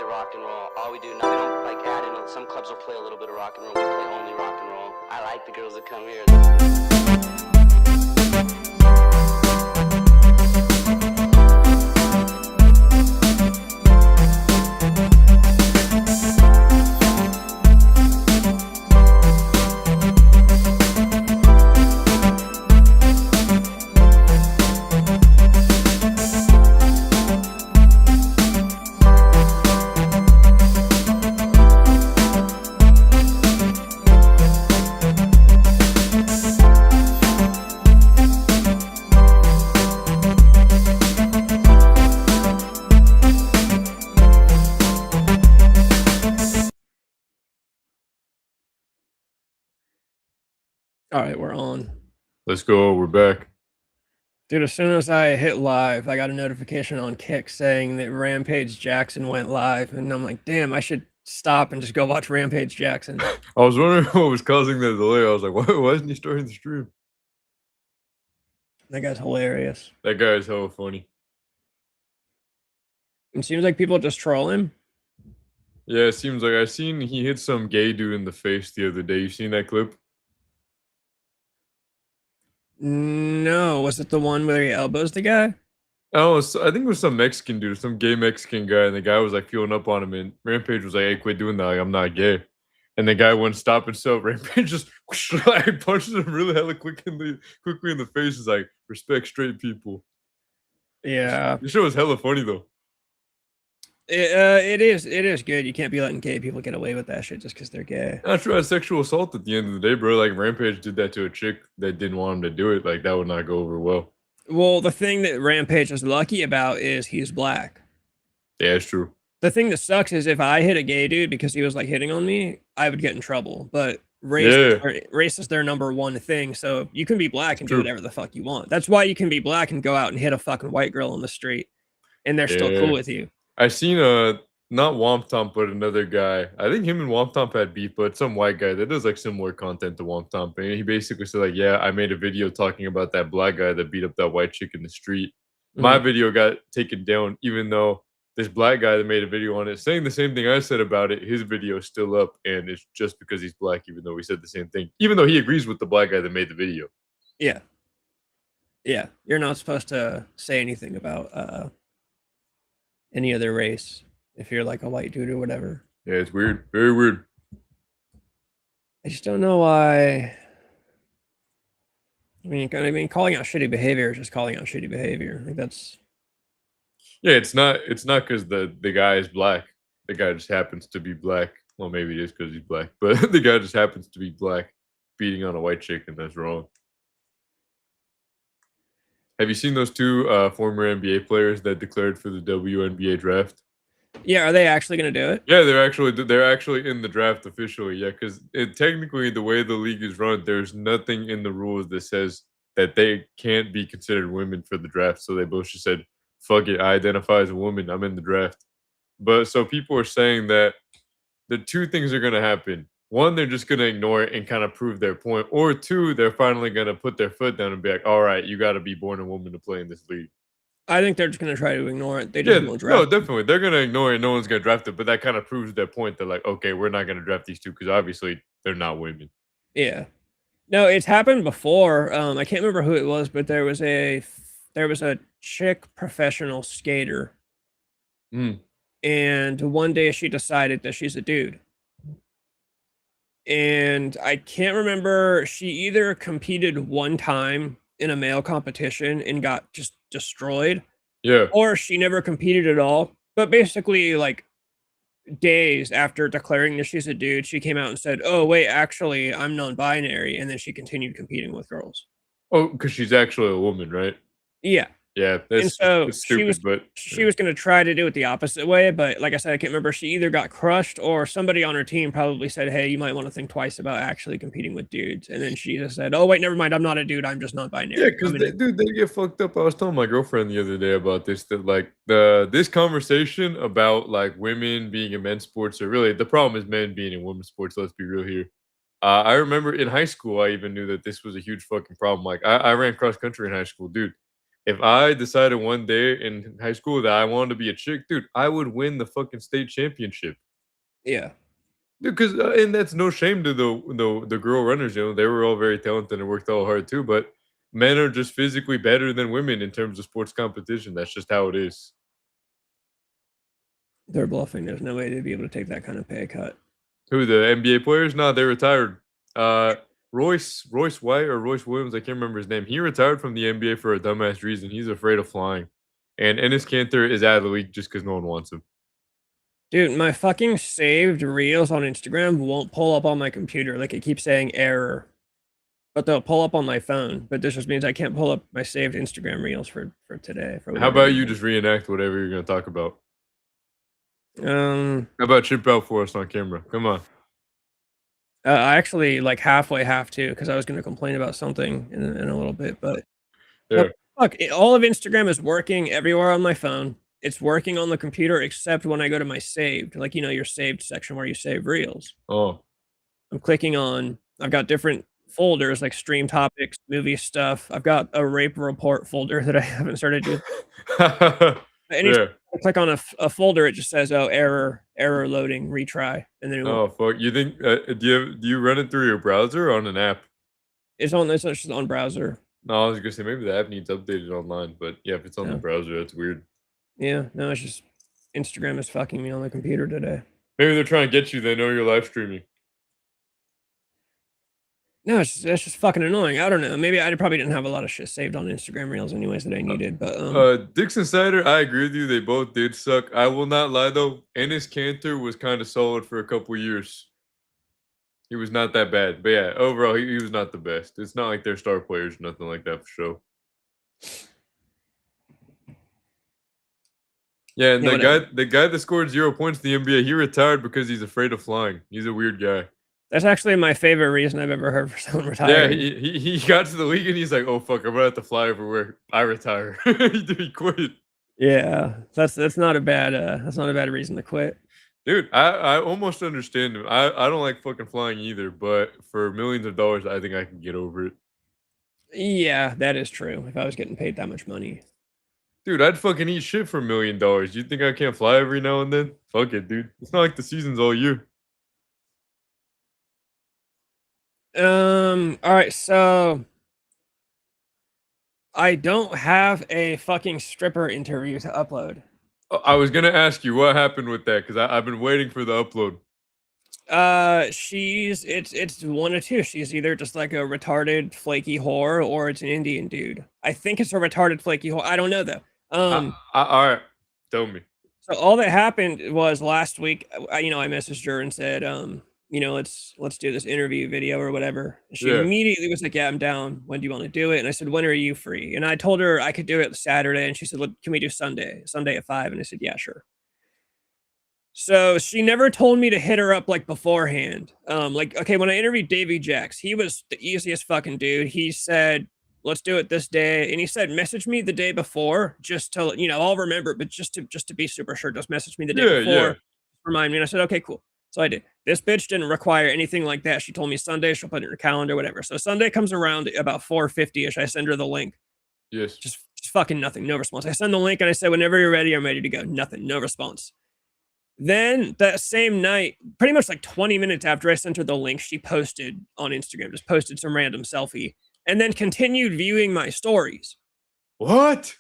rock and roll. All we do now, we don't like add in. Some clubs will play a little bit of rock and roll. We play only rock and roll. I like the girls that come here. All right, we're on. Let's go. We're back. Dude, as soon as I hit live, I got a notification on Kick saying that Rampage Jackson went live. And I'm like, damn, I should stop and just go watch Rampage Jackson. I was wondering what was causing the delay. I was like, why isn't he starting the stream? That guy's hilarious. That guy is hella funny. It seems like people just troll him. Yeah, it seems like I seen he hit some gay dude in the face the other day. You seen that clip? No, was it the one where he elbows the guy? Oh, I think it was some Mexican dude, some gay Mexican guy, and the guy was like feeling up on him, and Rampage was like, "Hey, quit doing that! Like, I'm not gay." And the guy wouldn't stop himself. Rampage just like punches him really hella quickly in the face. Is like, respect straight people. Yeah, This show was hella funny though. It is good. You can't be letting gay people get away with that shit just because they're gay. Not sure that's sexual assault at the end of the day, bro. Like Rampage did that to a chick that didn't want him to do it. Like that would not go over well. Well, the thing that Rampage is lucky about is he's black. Yeah, it's true. The thing that sucks is if I hit a gay dude because he was like hitting on me, I would get in trouble. But race is their number one thing. So you can be black and do whatever the fuck you want. That's why you can be black and go out and hit a fucking white girl on the street, and they're still cool with you. I seen not Womp Tomp, but another guy. I think him and Womp Tomp had beef, but some white guy that does like similar content to Womp Tomp. And he basically said like, yeah, I made a video talking about that black guy that beat up that white chick in the street. My video got taken down, even though this black guy that made a video on it saying the same thing I said about it, his video is still up, and it's just because he's black, even though we said the same thing, even though he agrees with the black guy that made the video. Yeah. Yeah. You're not supposed to say anything about any other race if you're like a white dude or whatever. Yeah, it's weird. Very weird. I just don't know why. I mean, calling out shitty behavior is just calling out shitty behavior. Like that's. Yeah, it's not because the guy is black. The guy just happens to be black. Well, maybe it is because he's black, but the guy just happens to be black, beating on a white chick, and that's wrong. Have you seen those two former NBA players that declared for the WNBA draft? Yeah, are they actually going to do it? Yeah, they're actually in the draft officially. Yeah, because technically the way the league is run, there's nothing in the rules that says that they can't be considered women for the draft. So they both just said, "Fuck it, I identify as a woman. I'm in the draft." But so people are saying that the two things are going to happen. One, they're just going to ignore it and kind of prove their point. Or two, they're finally going to put their foot down and be like, all right, you got to be born a woman to play in this league. I think they're just going to try to ignore it. They just won't draft no, definitely. They're going to ignore it. No one's going to draft it. But that kind of proves their point. They're like, okay, we're not going to draft these two because obviously they're not women. Yeah. No, it's happened before. I can't remember who it was, but there was a chick professional skater. And one day she decided that she's a dude. And I can't remember, she either competed one time in a male competition and got just destroyed. Yeah. Or she never competed at all. But basically, like, days after declaring that she's a dude, she came out and said, "Oh, wait, actually, I'm non-binary." And then she continued competing with girls. Oh, because she's actually a woman, right? Yeah. Yeah, and so stupid, she was going to try to do it the opposite way, but like I said, I can't remember. She either got crushed or somebody on her team probably said, "Hey, you might want to think twice about actually competing with dudes." And then she just said, "Oh, wait, never mind. I'm not a dude. I'm just not binary." Yeah, because they get fucked up. I was telling my girlfriend the other day about this, that like this conversation about like women being in men's sports, or really the problem is men being in women's sports. Let's be real here. I remember in high school, I even knew that this was a huge fucking problem. Like I ran cross country in high school, dude. if I decided one day in high school that I wanted to be a chick, dude, I would win the fucking state championship. Yeah. Because and that's no shame to the girl runners. They were all very talented and worked all hard too. But men are just physically better than women in terms of sports competition. That's just how it is. They're bluffing. There's no way they'd be able to take that kind of pay cut. Who, the NBA players? No, they retired. Royce White or Royce Williams, I can't remember his name. He retired from the NBA for a dumbass reason. He's afraid of flying. And Enes Kanter is out of the league just because no one wants him. Dude, my fucking saved reels on Instagram won't pull up on my computer. Like, it keeps saying error. But they'll pull up on my phone. But this just means I can't pull up my saved Instagram reels for today. How about you just reenact whatever you're going to talk about? How about chip out for us on camera? Come on. I actually like halfway have to, because I was going to complain about something in a little bit. But yeah. Look, all of Instagram is working everywhere on my phone. It's working on the computer except when I go to my saved, like, your saved section where you save reels. Oh. I'm clicking on, I've got different folders like stream topics, movie stuff. I've got a rape report folder that I haven't started to. Anytime I click on a folder, it just says, "Oh, error loading, retry," and then. Oh fuck! You think do you run it through your browser or on an app? It's just on browser. No, I was gonna say maybe the app needs updated online, but yeah, if it's on the browser, that's weird. Yeah, no, it's just Instagram is fucking me on the computer today. Maybe they're trying to get you. They know you're live streaming. No, it's just fucking annoying. I don't know. Maybe I probably didn't have a lot of shit saved on Instagram reels anyways that I needed. But Dixon Cider, I agree with you. They both did suck. I will not lie though. Enes Kanter was kind of solid for a couple years. He was not that bad, but yeah, overall he was not the best. It's not like they're star players, nothing like that for sure. Yeah, and the guy that scored 0 points in the NBA, he retired because he's afraid of flying. He's a weird guy. That's actually my favorite reason I've ever heard for someone retiring. Yeah, he got to the league and he's like, "Oh fuck, I'm gonna have to fly everywhere. I retire." He quit. Yeah, that's not a bad reason to quit. Dude, I almost understand him. I don't like fucking flying either, but for millions of dollars, I think I can get over it. Yeah, that is true. If I was getting paid that much money. Dude, I'd fucking eat shit for $1 million. You think I can't fly every now and then? Fuck it, dude. It's not like the season's all year. All right, so I don't have a fucking stripper interview to upload. I was gonna ask you what happened with that because I've been waiting for the upload. It's one of two. She's either just like a retarded flaky whore or it's an Indian dude. I think it's a retarded flaky whore. I don't know though. All right, tell me. So all that happened was last week. I messaged her and said, let's do this interview video or whatever. She immediately was like, "Yeah, I'm down. When do you want to do it?" And I said, "When are you free?" And I told her I could do it Saturday, and she said, "Look, can we do Sunday at 5?" And I said, "Yeah, sure." So she never told me to hit her up like beforehand. Okay, when I interviewed Davey Jax, he was the easiest fucking dude. He said, "Let's do it this day," and he said, "Message me the day before, just to I'll remember, but just to be super sure, just message me the day before, yeah. Remind me." And I said, "Okay, cool." So I did. This bitch didn't require anything like that. She told me Sunday, she'll put it in her calendar, whatever. So Sunday comes around about 4:50ish. I send her the link. Yes. Just fucking nothing, no response. I send the link and I said, "Whenever you're ready, I'm ready to go." Nothing, no response. Then that same night, pretty much like 20 minutes after I sent her the link, she posted on Instagram, just posted some random selfie and then continued viewing my stories. What?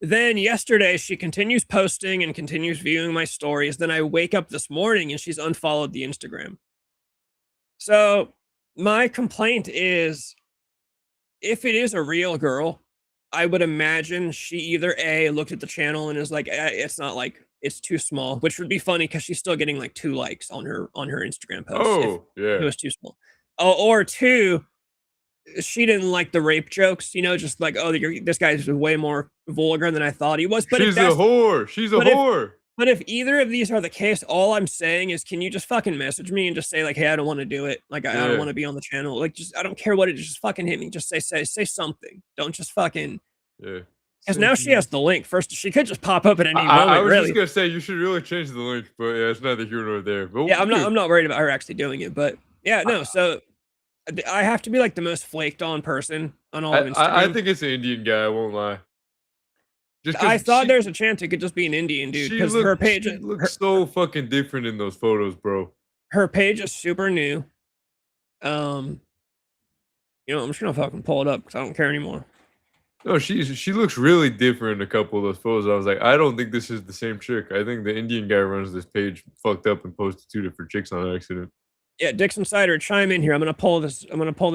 Then yesterday, she continues posting and continues viewing my stories. Then I wake up this morning and she's unfollowed the Instagram. So my complaint is, if it is a real girl, I would imagine she either A, looked at the channel and is like, it's not like, it's too small, which would be funny because she's still getting like 2 likes on her Instagram post. Oh, yeah. It was too small. Or 2, she didn't like the rape jokes, just like, "Oh, this guy's way more vulgar than I thought he was." But she's a whore. She's a whore. But if either of these are the case, all I'm saying is, can you just fucking message me and just say like, "Hey, I don't want to do it. Like, I don't want to be on the channel." Like, just, I don't care what it is. Just fucking hit me. Just say something. Don't just fucking. Yeah. Because now she has the link. First, she could just pop up at any moment. I was just gonna say you should really change the link, but yeah, it's neither here nor there. But yeah, I'm not worried about her actually doing it. But yeah, no. So I have to be like the most flaked on person on all of Instagram. I think it's an Indian guy. I won't lie. I thought there's a chance it could just be an Indian dude because her page looks so fucking different in those photos, bro. Her page is super new. I'm just gonna fucking pull it up because I don't care anymore. No, she looks really different in a couple of those photos. I was like, I don't think this is the same chick. I think the Indian guy runs this page fucked up and posted 2 different chicks on accident. Yeah, Dixon Cider, chime in here. I'm gonna pull this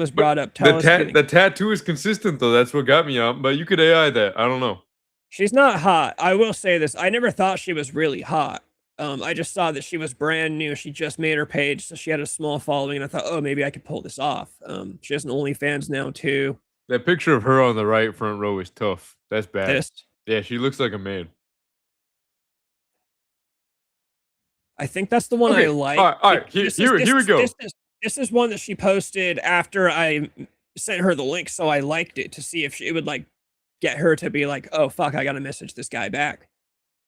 broad up. The tattoo is consistent though. That's what got me out. But you could AI that. I don't know. She's not hot. I will say this. I never thought she was really hot. I just saw that she was brand new. She just made her page, so she had a small following, and I thought, oh, maybe I could pull this off. She has an OnlyFans now too. That picture of her on the right front row is tough. That's bad. Yeah, she looks like a man. I think that's the one I like. All right. Here we go. This is one that she posted after I sent her the link, so I liked it to see if it would like get her to be like, oh fuck, I gotta message this guy back.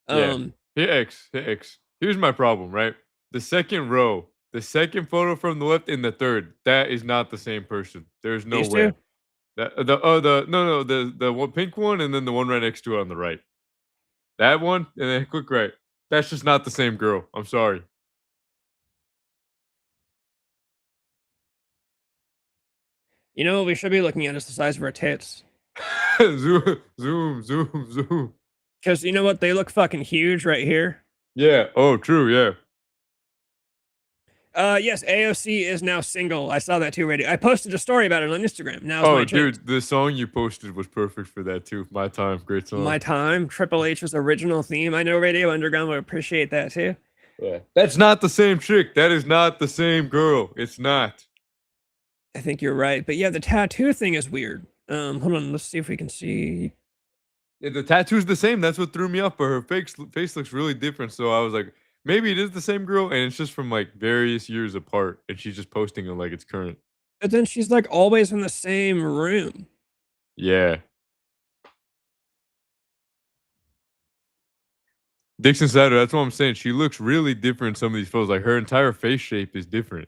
Hit X. Here's my problem, right? The second row, the second photo from the left, and the third, that is not the same person. There's no way. The one pink one, and then the one right next to it on the right. That one, and then click right. That's just not the same girl. I'm sorry. You know what we should be looking at is the size of her tits. zoom. Because you know what? They look fucking huge right here. Yeah. Oh, true. Yeah. Yes, AOC is now single. I saw that too, Radio. I posted a story about it on Instagram. Now, oh, dude, the song you posted was perfect for that too. My Time, great song. My Time, Triple H's original theme. I know Radio Underground would appreciate that too. Yeah, that's not the same chick. That is not the same girl. It's not. I think you're right, but yeah, the tattoo thing is weird. Hold on, let's see if we can see. Yeah, the tattoo's the same. That's what threw me off. But her face looks really different. So I was like, maybe it is the same girl, and it's just from like various years apart, and she's just posting it like it's current. But then she's like always in the same room. Yeah. Dixon Cider, that's what I'm saying. She looks really different in some of these photos. Like her entire face shape is different.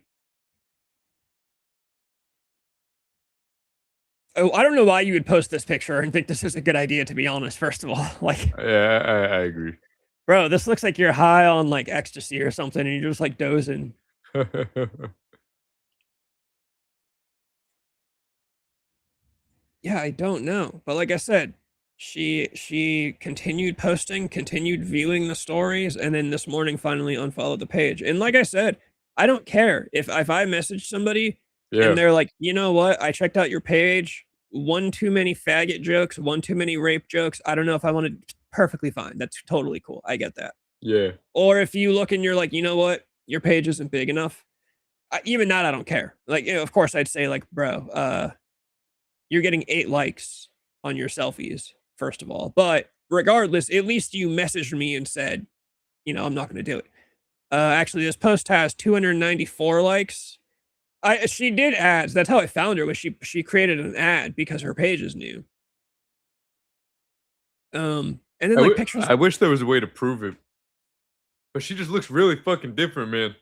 Oh, I don't know why you would post this picture and think this is a good idea, to be honest, first of all. Like, yeah, I agree. Bro, this looks like you're high on like ecstasy or something and you're just like dozing. Yeah, I don't know. But like I said, she continued posting, continued viewing the stories, and then this morning finally unfollowed the page. And like I said, I don't care if I message somebody and they're like, you know what? I checked out your page. One too many faggot jokes, one too many rape jokes. I don't know if I want to. Perfectly fine. That's totally cool. I get that. Yeah. Or if you look and you're like, you know what? Your page isn't big enough. Even that, I don't care. Like, of course, I'd say like, bro, you're getting 8 likes on your selfies, first of all. But regardless, at least you messaged me and said, I'm not going to do it. Actually, this post has 294 likes. She did ads. That's how I found her. Was she created an ad because her page is new. And then like pictures. I wish there was a way to prove it, but she just looks really fucking different, man.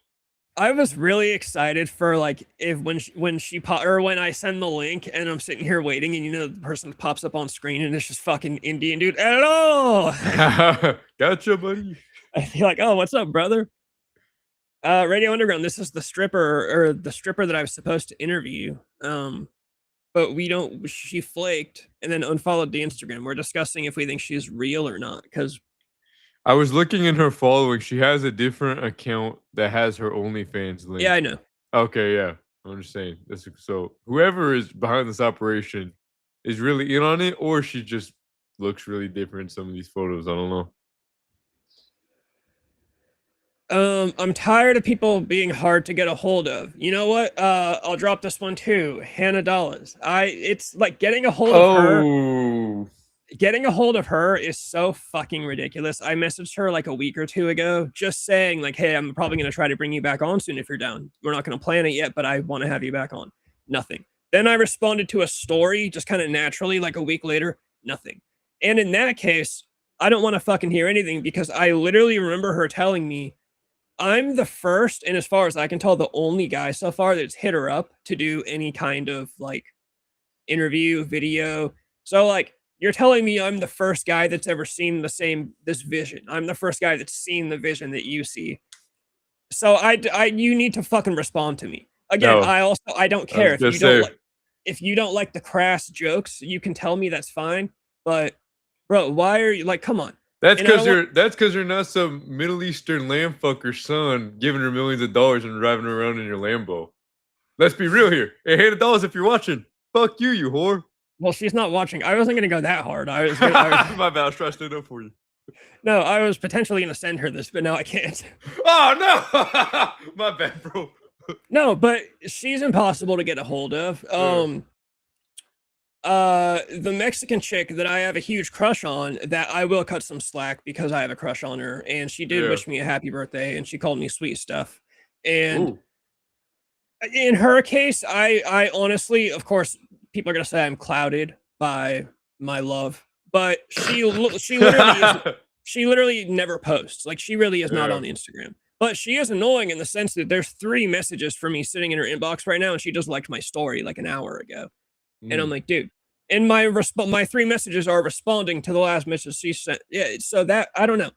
I was really excited for like when I send the link and I'm sitting here waiting and the person pops up on screen and it's just fucking Indian dude. Hello. Gotcha, buddy. I feel like, oh, what's up, brother? Radio Underground. This is the stripper that I was supposed to interview. But she flaked and then unfollowed the Instagram. We're discussing if we think she's real or not. Because I was looking in her following. She has a different account that has her OnlyFans link. Yeah, I know. Okay, yeah. I'm just saying. So whoever is behind this operation is really in on it, or she just looks really different in some of these photos. I don't know. I'm tired of people being hard to get a hold of. You know what? I'll drop this one too. Hannah Dollars. It's like getting a hold of her. Getting a hold of her is so fucking ridiculous. I messaged her like a week or 2 ago, just saying like, hey, I'm probably going to try to bring you back on soon if you're down. We're not going to plan it yet, but I want to have you back on. Nothing. Then I responded to a story just kind of naturally, like a week later, nothing. And in that case, I don't want to fucking hear anything because I literally remember her telling me, I'm the first, and as far as I can tell, the only guy so far that's hit her up to do any kind of like interview, video. So like, You're telling me I'm the first guy that's ever seen this vision. I'm the first guy that's seen the vision that you see. So you need to fucking respond to me. Again, No, I don't I care was gonna say, if you don't like the crass jokes, you can tell me, that's fine. But bro, why are you like, come on. that's And I because don't you're not some Middle Eastern lamb fucker's son giving her millions of dollars and driving her around in your Lambo. Let's be real here. Hey, $100 if you're watching. Fuck you, you whore. Well, she's not watching. I wasn't gonna go that hard. My bad. I was trying to stand up for you. No, I was potentially gonna send her this, but now I can't. Oh no! My bad, bro. No, but she's impossible to get a hold of. The Mexican chick that I have a huge crush on, that I will cut some slack because I have a crush on her, and she did wish me a happy birthday, and she called me sweet stuff. And in her case, I honestly, of course, people are gonna say I'm clouded by my love, but she literally never posts. Like, she really is not on Instagram. But she is annoying in the sense that there's 3 messages from me sitting in her inbox right now, and she just liked my story like an hour ago. And I'm like, dude, and my 3 messages are responding to the last message she sent. Yeah, so that, I don't know.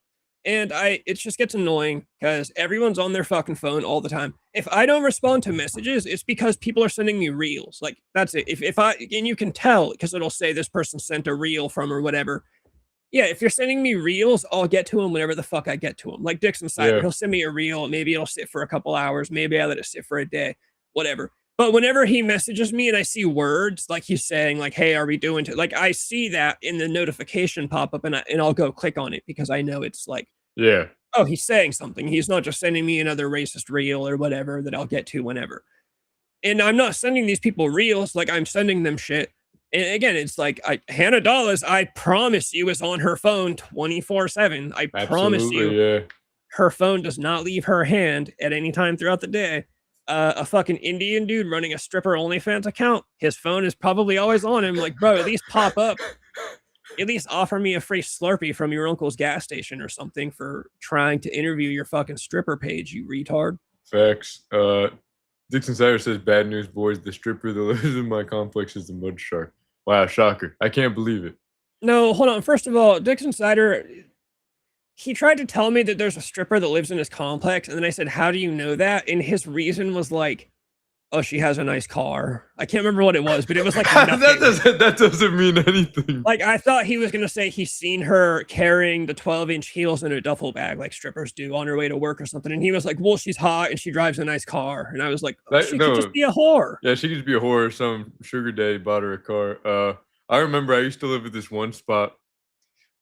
And it just gets annoying because everyone's on their fucking phone all the time. If I don't respond to messages, it's because people are sending me reels. Like, that's it. And you can tell because it'll say this person sent a reel from or whatever. Yeah, if you're sending me reels, I'll get to them whenever the fuck I get to them. Like Dixon Cider, he'll send me a reel. Maybe it'll sit for a couple hours. Maybe I let it sit for a day, whatever. But whenever he messages me and I see words like he's saying, like, "Hey, are we doing it?" Like, I see that in the notification pop up, and I'll go click on it because I know it's like, oh, he's saying something. He's not just sending me another racist reel or whatever that I'll get to whenever. And I'm not sending these people reels, like, I'm sending them shit. And again, it's like, Hannah Dawes, I promise you, is on her phone 24/7. I promise you, her phone does not leave her hand at any time throughout the day. A fucking Indian dude running a stripper OnlyFans account, his phone is probably always on him. Like, bro, at least pop up. At least offer me a free Slurpee from your uncle's gas station or something for trying to interview your fucking stripper page, you retard. Facts. Dixon Cider says, "Bad news, boys. The stripper that lives in my complex is the mud shark." Wow, shocker. I can't believe it. No, hold on. First of all, Dixon Cider, he tried to tell me that there's a stripper that lives in his complex, and then I said, "How do you know that?" And his reason was like, "Oh, she has a nice car." I can't remember what it was, but it was like that doesn't mean anything. Like, I thought he was gonna say he's seen her carrying the 12-inch heels in a duffel bag like strippers do on her way to work or something. And he was like, "Well, she's hot and she drives a nice car." And I was like, she could just be a whore. Yeah, she could just be a whore. Some sugar daddy bought her a car. I remember I used to live at this one spot,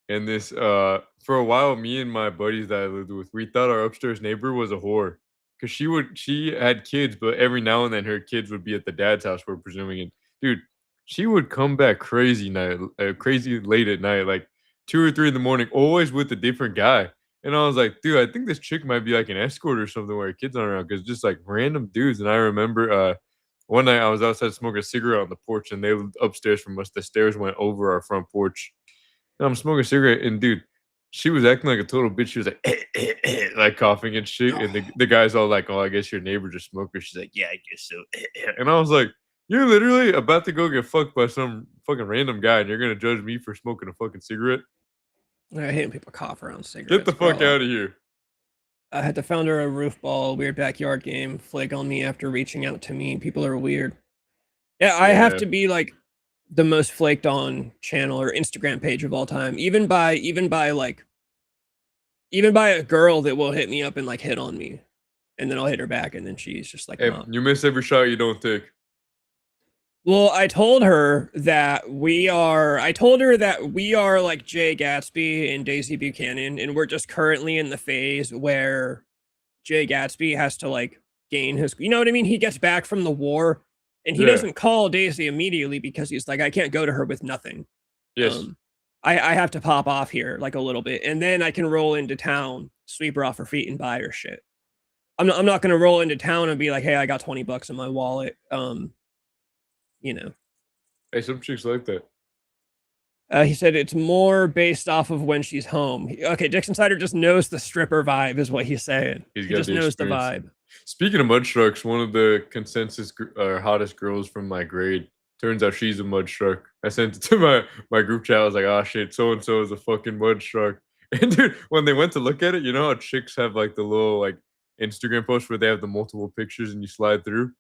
and this for a while, me and my buddies that I lived with, we thought our upstairs neighbor was a whore. Because she had kids, but every now and then her kids would be at the dad's house, we're presuming. And dude, she would come back crazy late at night, like 2 or 3 in the morning, always with a different guy. And I was like, dude, I think this chick might be like an escort or something where her kids aren't around, because just like random dudes. And I remember one night I was outside smoking a cigarette on the porch, and they lived upstairs from us. The stairs went over our front porch. And I'm smoking a cigarette, and dude, she was acting like a total bitch. She was like, like coughing and shit. And the guy's all like, "Oh, I guess your neighbor's a smoker." She's like, "Yeah, I guess so." And I was like, you're literally about to go get fucked by some fucking random guy, and you're going to judge me for smoking a fucking cigarette? I hate when people cough around cigarettes. Get the fuck out of here. I had to founder a roof ball, weird backyard game, flake on me after reaching out to me. People are weird. Yeah, I have to be like the most flaked on channel or Instagram page of all time, even by a girl that will hit me up and like hit on me, and then I'll hit her back, and then she's just like, "Hey, you miss every shot you don't take." Well, I told her that we are like Jay Gatsby and Daisy Buchanan, and we're just currently in the phase where Jay Gatsby has to like gain his, you know what I mean? He gets back from the war, and he doesn't call Daisy immediately because he's like, I can't go to her with nothing. Yes. I have to pop off here like a little bit, and then I can roll into town, sweep her off her feet, and buy her shit. I'm not gonna roll into town and be like, "Hey, I got $20 in my wallet." You know. Hey, some chicks like that. He said it's more based off of when she's home. Okay, Dixon Cider just knows the stripper vibe, is what he's saying. He just knows the vibe. Speaking of mud sharks, one of the consensus hottest girls from my grade Turns out she's a mud shark. I sent it to my group chat. I was like, oh shit, so and so is a fucking mud shark. And dude, when they went to look at it, you know how chicks have like the little like Instagram post where they have the multiple pictures and you slide through?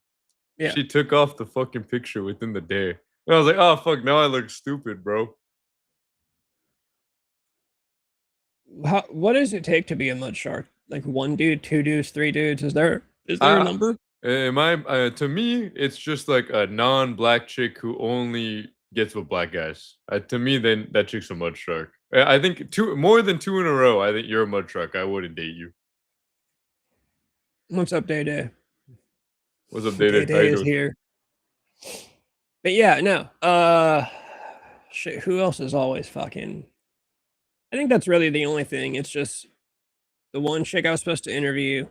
Yeah. She took off the fucking picture within the day. And I was like, oh fuck, now I look stupid, bro. What does it take to be a mud shark? Like 1 dude, 2 dudes, 3 dudes? Is there a number? To me, it's just like a non-black chick who only gets with black guys. To me, then that chick's a mud shark. I think more than 2 in a row. I think you're a mud shark. I wouldn't date you. What's up, Day Day? What's up, Day Day? Day is here. But yeah, no. Shit, who else is always fucking? I think that's really the only thing. It's just the one chick I was supposed to interview.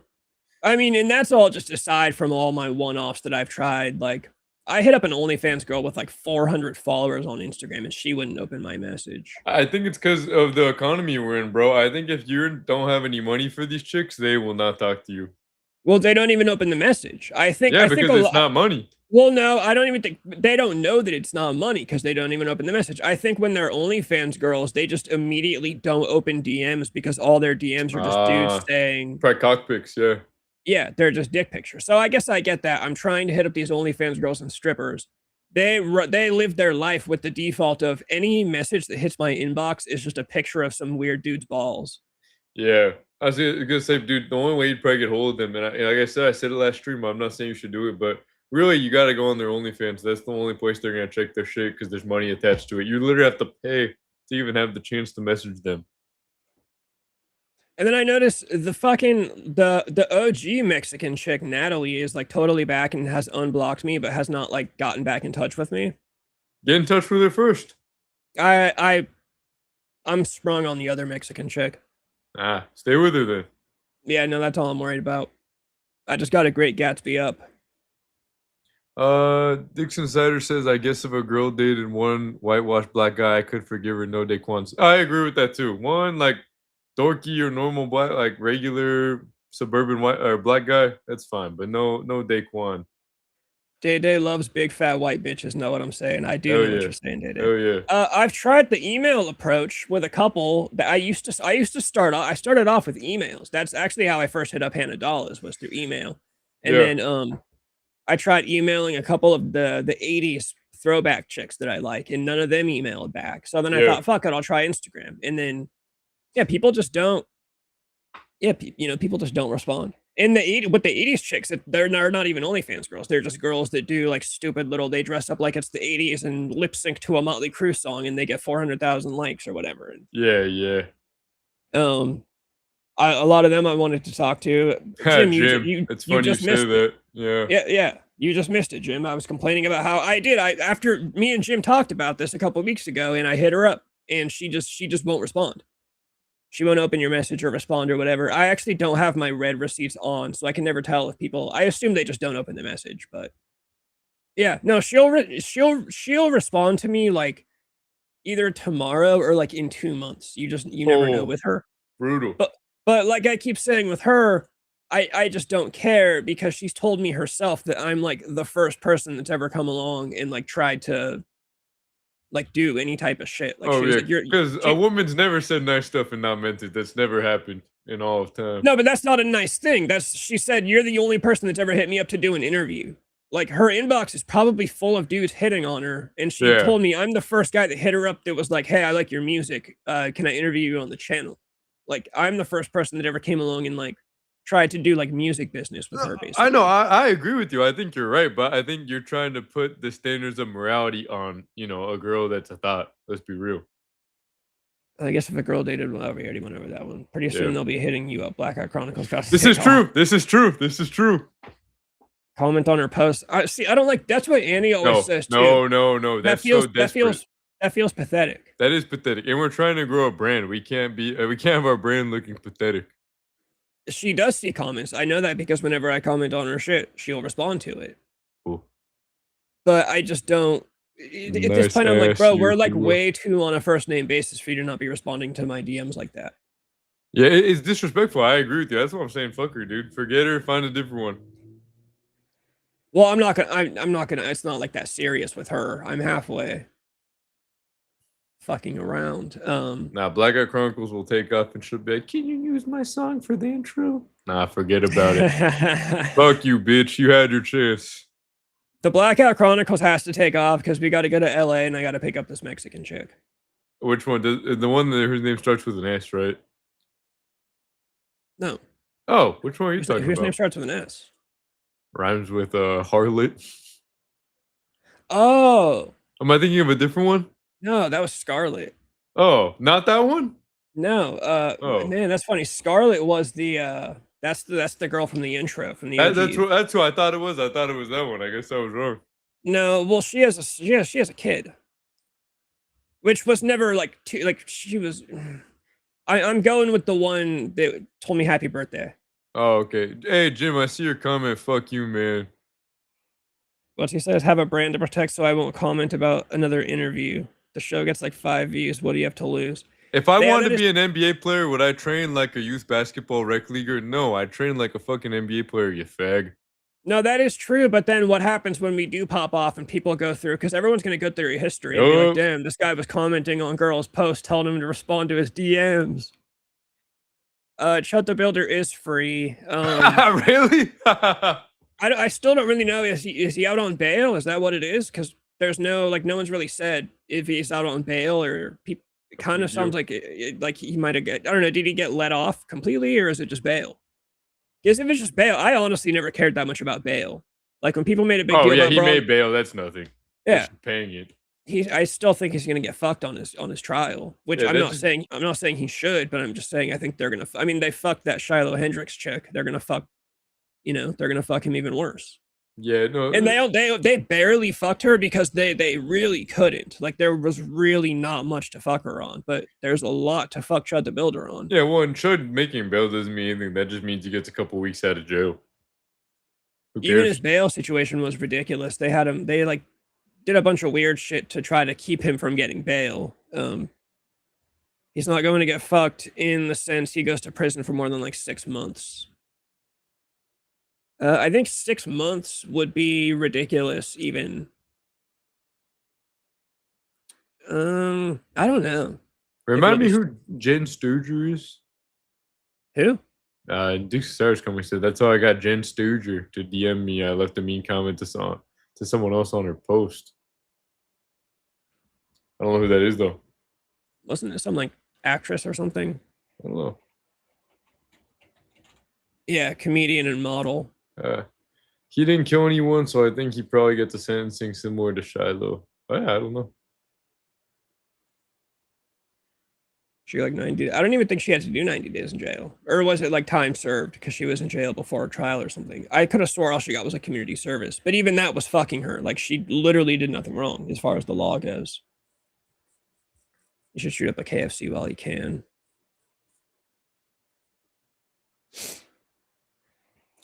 I mean, and that's all just aside from all my one-offs that I've tried. Like, I hit up an OnlyFans girl with like 400 followers on Instagram, and she wouldn't open my message. I think it's because of the economy we're in, bro. I think if you don't have any money for these chicks, they will not talk to you. Well, they don't even open the message. I think. Yeah, because it's not money. Well, no, I don't even think they don't know that it's not money because they don't even open the message. I think when they're OnlyFans girls, they just immediately don't open DMs because all their DMs are just dudes saying probably cock pics, yeah. Yeah, they're just dick pictures. So I guess I get that. I'm trying to hit up these OnlyFans girls and strippers. They live their life with the default of any message that hits my inbox is just a picture of some weird dude's balls. Yeah. I was gonna say, dude, the only way you'd probably get hold of them, and like I said it last stream, I'm not saying you should do it, but really, you got to go on their OnlyFans. That's the only place they're gonna check their shit because there's money attached to it. You literally have to pay to even have the chance to message them. And then I noticed the fucking the OG Mexican chick Natalie is like totally back and has unblocked me, but has not like gotten back in touch with me. Get in touch with her first. I'm sprung on the other Mexican chick. Stay with her then. Yeah, no, that's all I'm worried about. I just got a great Gatsby up. Dixon Sider says, I guess if a girl dated one whitewashed black guy, I could forgive her. No Daquan. I agree with that too. One like dorky or normal black, like regular suburban white or black guy, that's fine. But no Daquan. Day Day loves big fat white bitches. Know what I'm saying? I do know what you're saying, Day Day. Oh yeah. I've tried the email approach with a couple that I started off with emails. That's actually how I first hit up Hannah Dollars was through email, and then I tried emailing a couple of the 80s throwback chicks that I like, and none of them emailed back. So then I thought, fuck it, I'll try Instagram. And then, people just don't. Yeah, people just don't respond. In with the 80s chicks, they're not even OnlyFans girls. They're just girls that do like stupid little. They dress up like it's the 80s and lip sync to a Motley Crue song, and they get 400,000 likes or whatever. Yeah. A lot of them I wanted to talk to. Jim, it's funny you say that. Yeah. You just missed it, Jim. I was complaining about how after me and Jim talked about this a couple of weeks ago, and I hit her up, and she just won't respond. She won't open your message or respond or whatever. I actually don't have my read receipts on, so I can never tell if people. I assume they just don't open the message, but yeah, no, she'll respond to me like either tomorrow or like in 2 months. You never know with her. Brutal. But like I keep saying with her, I just don't care because she's told me herself that I'm like the first person that's ever come along and like tried to like do any type of shit. Like, because a woman's never said nice stuff and not meant it. That's never happened in all of time. No, but that's not a nice thing. She said you're the only person that's ever hit me up to do an interview. Like her inbox is probably full of dudes hitting on her, and she told me I'm the first guy that hit her up that was like, "Hey, I like your music. Can I interview you on the channel?" Like I'm the first person that ever came along and like tried to do like music business with her. Basically, I know. I agree with you. I think you're right, but I think you're trying to put the standards of morality on a girl that's a thought. Let's be real. I guess if a girl dated, well, we already went over that one. Pretty soon they'll be hitting you up. Blackout Chronicles. This is true. This is true. Comment on her post. I don't like. That's what Annie always says too. No. That feels pathetic. That is pathetic. And we're trying to grow a brand. We can't have our brand looking pathetic. She does see comments. I know that because whenever I comment on her shit, she'll respond to it. Cool. But I just don't. At this point, I'm like, bro, we're like way too on a first name basis for you to not be responding to my DMs like that. Yeah, it's disrespectful. I agree with you. That's what I'm saying. Fuck her, dude. Forget her. Find a different one. Well, I'm not gonna. It's not like that serious with her. I'm halfway fucking around. Now, Blackout Chronicles will take up and she'll be like, "Can you use my song for the intro?" Nah, forget about it. Fuck you, bitch. You had your chance. The Blackout Chronicles has to take off because we got to go to LA and I got to pick up this Mexican chick. Which one? The one whose name starts with an S, right? No. Oh, which one are you talking about? Whose name starts with an S? Rhymes with harlot. Oh. Am I thinking of a different one? No, that was Scarlet. Oh, not that one? No. Man, that's funny. Scarlet was the that's the girl from the intro from the that's who I thought it was. I thought it was that one. I guess I was wrong. No, well, she has a kid, which was never like she was. I'm going with the one that told me happy birthday. Oh, okay. Hey, Jim, I see your comment. Fuck you, man. What he says, have a brand to protect, so I won't comment about another interview. The show gets like 5 views. What do you have to lose? If I wanted to be an NBA player, would I train like a youth basketball rec leaguer? No, I train like a fucking NBA player, you fag. No, that is true. But then what happens when we do pop off and people go through? Because everyone's going to go through your history and be like, damn, this guy was commenting on girls' posts, telling him to respond to his DMs. Chud the Builder is free. Really? I still don't really know. Is he out on bail? Is that what it is? Because there's no one's really said if he's out on bail or people. It kind of sounds like he might have I don't know. Did he get let off completely or is it just bail? Because if it's just bail, I honestly never cared that much about bail. Like when people made a big deal. Oh yeah, he made bail. That's nothing. Yeah, paying it. I still think he's gonna get fucked on his trial. Which I'm not saying he should, but I'm just saying I think they're gonna. I mean, they fucked that Shiloh Hendricks chick. They're gonna fuck. They're gonna fuck him even worse. Yeah, no. And they barely fucked her because they really couldn't. Like there was really not much to fuck her on, but there's a lot to fuck Chud the Builder on. Yeah, well, and Chud making bail doesn't mean anything. That just means he gets a couple weeks out of jail. Even his bail situation was ridiculous. They had him. They did a bunch of weird shit to try to keep him from getting bail. He's not going to get fucked in the sense he goes to prison for more than 6 months. I think 6 months would be ridiculous, even. I don't know. Remind me who Jen Stooger is? Who? Duke Stars coming said that's how I got Jen Stooger to DM me. I left a mean comment to someone else on her post. I don't know who that is though. Wasn't it some actress or something? I don't know. Yeah, comedian and model. He didn't kill anyone, so I think he probably gets a sentencing similar to Shiloh. Oh, yeah, I don't know. She 90. I don't even think she had to do 90 days in jail. Or was it time served because she was in jail before a trial or something? I could have swore all she got was community service. But even that was fucking her. She literally did nothing wrong as far as the law goes. You should shoot up a KFC while you can.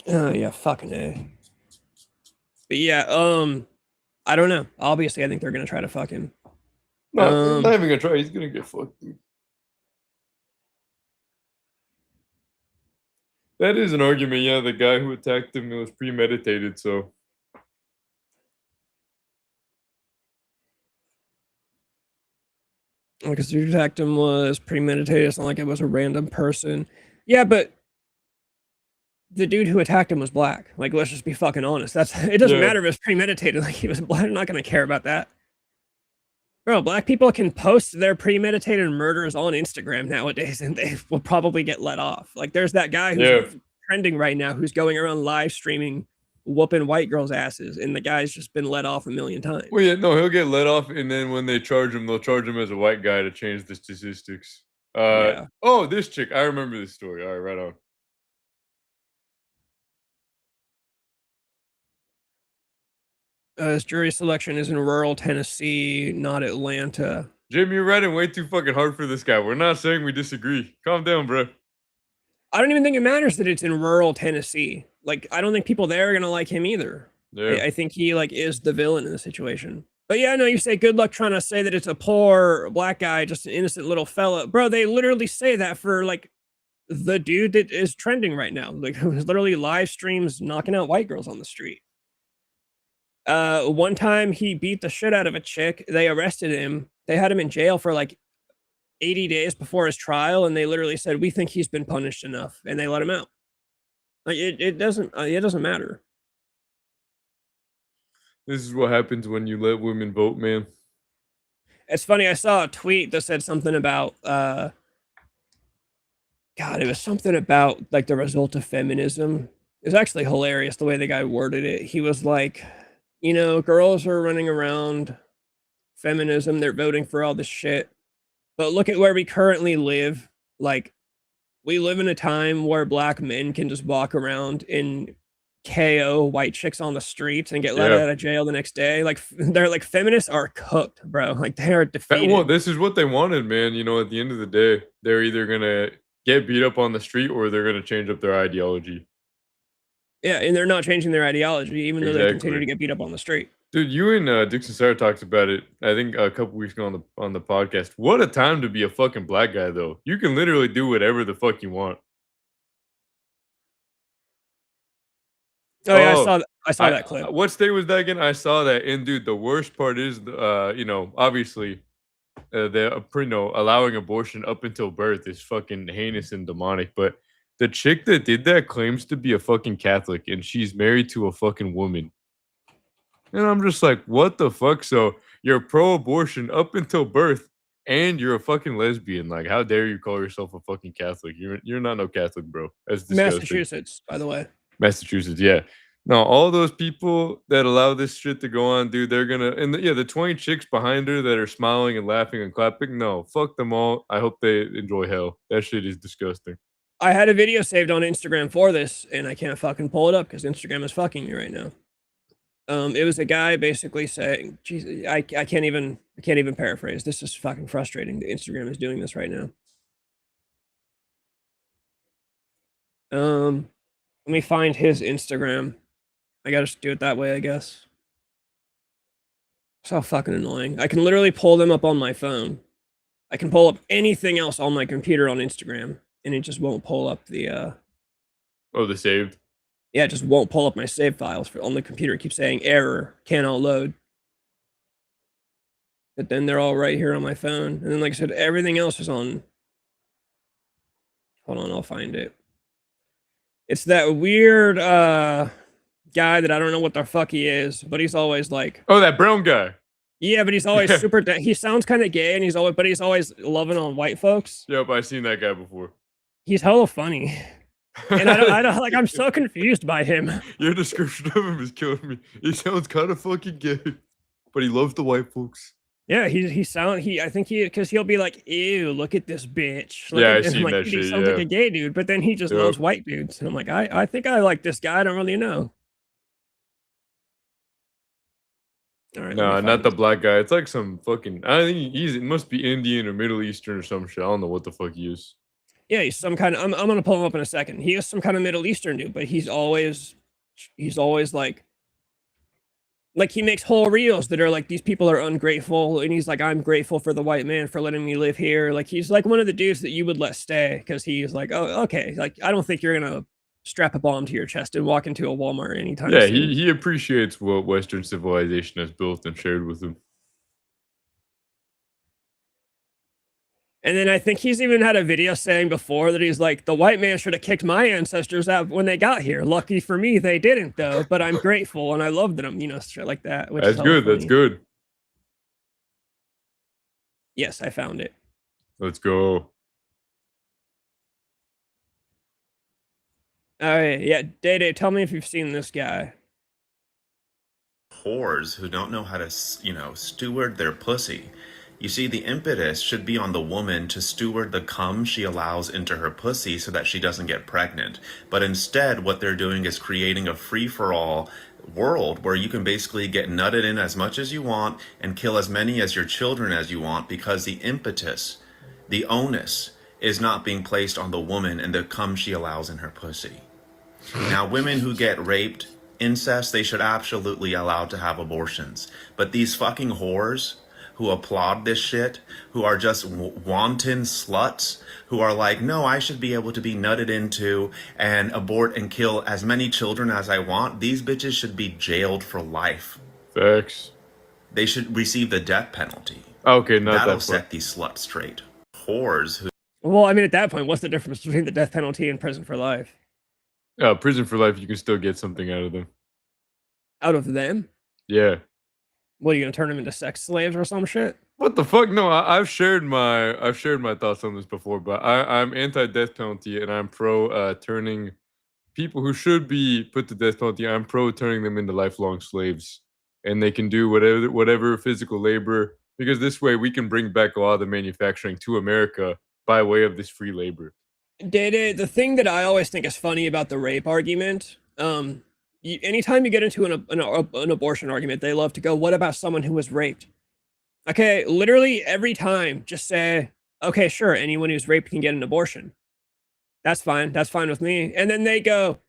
Oh, yeah, fucking A. But yeah, I don't know. Obviously, I think they're going to try to fuck him. No, not even going to try. He's going to get fucked, dude. That is an argument, yeah. The guy who attacked him, it was premeditated, so. Because who attacked him was premeditated. It's not like it was a random person. Yeah, but the dude who attacked him was black. Let's just be fucking honest. It doesn't matter if it's premeditated. He was black. I'm not going to care about that. Bro, black people can post their premeditated murders on Instagram nowadays, and they will probably get let off. There's that guy who's trending right now who's going around live streaming, whooping white girls' asses, and the guy's just been let off a million times. Well, yeah, no, he'll get let off, and then when they charge him, they'll charge him as a white guy to change the statistics. Oh, this chick. I remember this story. All right, right on. His jury selection is in rural Tennessee, not Atlanta. Jim, you're riding way too fucking hard for this guy. We're not saying we disagree. Calm down, bro. I don't even think it matters that it's in rural Tennessee. I don't think people there are gonna like him either. Yeah. I think he is the villain in the situation. But yeah, no, you say good luck trying to say that it's a poor black guy, just an innocent little fella. Bro, they literally say that for the dude that is trending right now. Who's literally live streams knocking out white girls on the street. One time he beat the shit out of a chick. They arrested him. They had him in jail for like 80 days before his trial, and they literally said, "We think he's been punished enough," and they let him out. Like it doesn't matter. This is what happens when you let women vote, man. It's funny. I saw a tweet that said something about God. It was something about like the result of feminism. It was actually hilarious the way the guy worded it. He was like, girls are running around feminism. They're voting for all this shit. But look at where we currently live. Like, we live in a time where black men can just walk around and KO white chicks on the streets and get let out of jail the next day. Like, they're like, feminists are cooked, bro. Like, they are defeated. Well, this is what they wanted, man. At the end of the day, they're either gonna get beat up on the street or they're gonna change up their ideology. Yeah, and they're not changing their ideology, even though they continue to get beat up on the street. Dude, you and Dixon Sarah talked about it, I think, a couple weeks ago on the podcast. What a time to be a fucking black guy, though. You can literally do whatever the fuck you want. Oh yeah, I saw that clip. What state was that again? I saw that, and dude, the worst part is, obviously, allowing abortion up until birth is fucking heinous and demonic. But the chick that did that claims to be a fucking Catholic, and she's married to a fucking woman. And I'm just like, what the fuck? So you're pro-abortion up until birth, and you're a fucking lesbian. Like, how dare you call yourself a fucking Catholic? You're not no Catholic, bro. That's disgusting. Massachusetts, by the way. Massachusetts, yeah. No, all those people that allow this shit to go on, dude, they're gonna, and the 20 chicks behind her that are smiling and laughing and clapping, no, fuck them all. I hope they enjoy hell. That shit is disgusting. I had a video saved on Instagram for this, and I can't fucking pull it up because Instagram is fucking me right now. It was a guy basically saying, "Jesus, I can't even paraphrase. This is fucking frustrating. The Instagram is doing this right now." Let me find his Instagram. I gotta just do it that way, I guess. So fucking annoying. I can literally pull them up on my phone. I can pull up anything else on my computer on Instagram, and it just won't pull up the the saved? Yeah, it just won't pull up my save files on the computer. It keeps saying error, cannot load. But then they're all right here on my phone. And then, like I said, everything else is on. Hold on, I'll find it. It's that weird guy that I don't know what the fuck he is, but he's always like, oh, that brown guy. Yeah, but he's always super. He sounds kind of gay, and he's always loving on white folks. Yep, I've seen that guy before. He's hella funny. And I don't like. I'm so confused by him. Your description of him is killing me. He sounds kind of fucking gay, but he loves the white folks. Yeah, I think because he'll be like, "Ew, look at this bitch." I've seen that shit. He sounds like a gay dude, but then he just loves white dudes. And I'm like, I think I like this guy. I don't really know. All right, no, not the black guy. It's like some fucking. I think it must be Indian or Middle Eastern or some shit. I don't know what the fuck he is. Yeah, he's some kind of. I'm gonna pull him up in a second. He is some kind of Middle Eastern dude, but he's always like he makes whole reels that are like, these people are ungrateful, and he's like, I'm grateful for the white man for letting me live here. Like, he's like one of the dudes that you would let stay because he's like, oh, okay, like I don't think you're gonna strap a bomb to your chest and walk into a Walmart anytime soon. He appreciates what Western civilization has built and shared with him. And then I think he's even had a video saying before that he's like, the white man should have kicked my ancestors out when they got here. Lucky for me, they didn't, though. But I'm grateful and I loved them, shit like that. That's good. That's good. Yes, I found it. Let's go. All right. Yeah, Day, tell me if you've seen this guy. Whores who don't know how to, steward their pussy. You see, the impetus should be on the woman to steward the cum she allows into her pussy so that she doesn't get pregnant. But instead, what they're doing is creating a free-for-all world where you can basically get nutted in as much as you want and kill as many as your children as you want, because the impetus, the onus, is not being placed on the woman and the cum she allows in her pussy. Now, women who get raped, incest, they should absolutely allow to have abortions. But these fucking whores who applaud this shit, who are just wanton sluts, who are like, no, I should be able to be nutted into and abort and kill as many children as I want. These bitches should be jailed for life. Facts. They should receive the death penalty. Okay, not That'll that set far. these sluts straight. Whores who Well, I mean, at that point, what's the difference between the death penalty and prison for life? Prison for life, you can still get something out of them. Out of them? Yeah. What, are you gonna turn them into sex slaves or some shit? What the fuck? No, I've shared my thoughts on this before, but I'm anti-death penalty and I'm pro turning people who should be put to death penalty. I'm pro turning them into lifelong slaves, and they can do whatever physical labor, because this way we can bring back a lot of the manufacturing to America by way of this free labor. The thing that I always think is funny about the rape argument, anytime you get into an abortion argument, they love to go, "What about someone who was raped?" Okay, literally every time, just say, "Okay, sure, anyone who's raped can get an abortion." That's fine. That's fine with me. And then they go,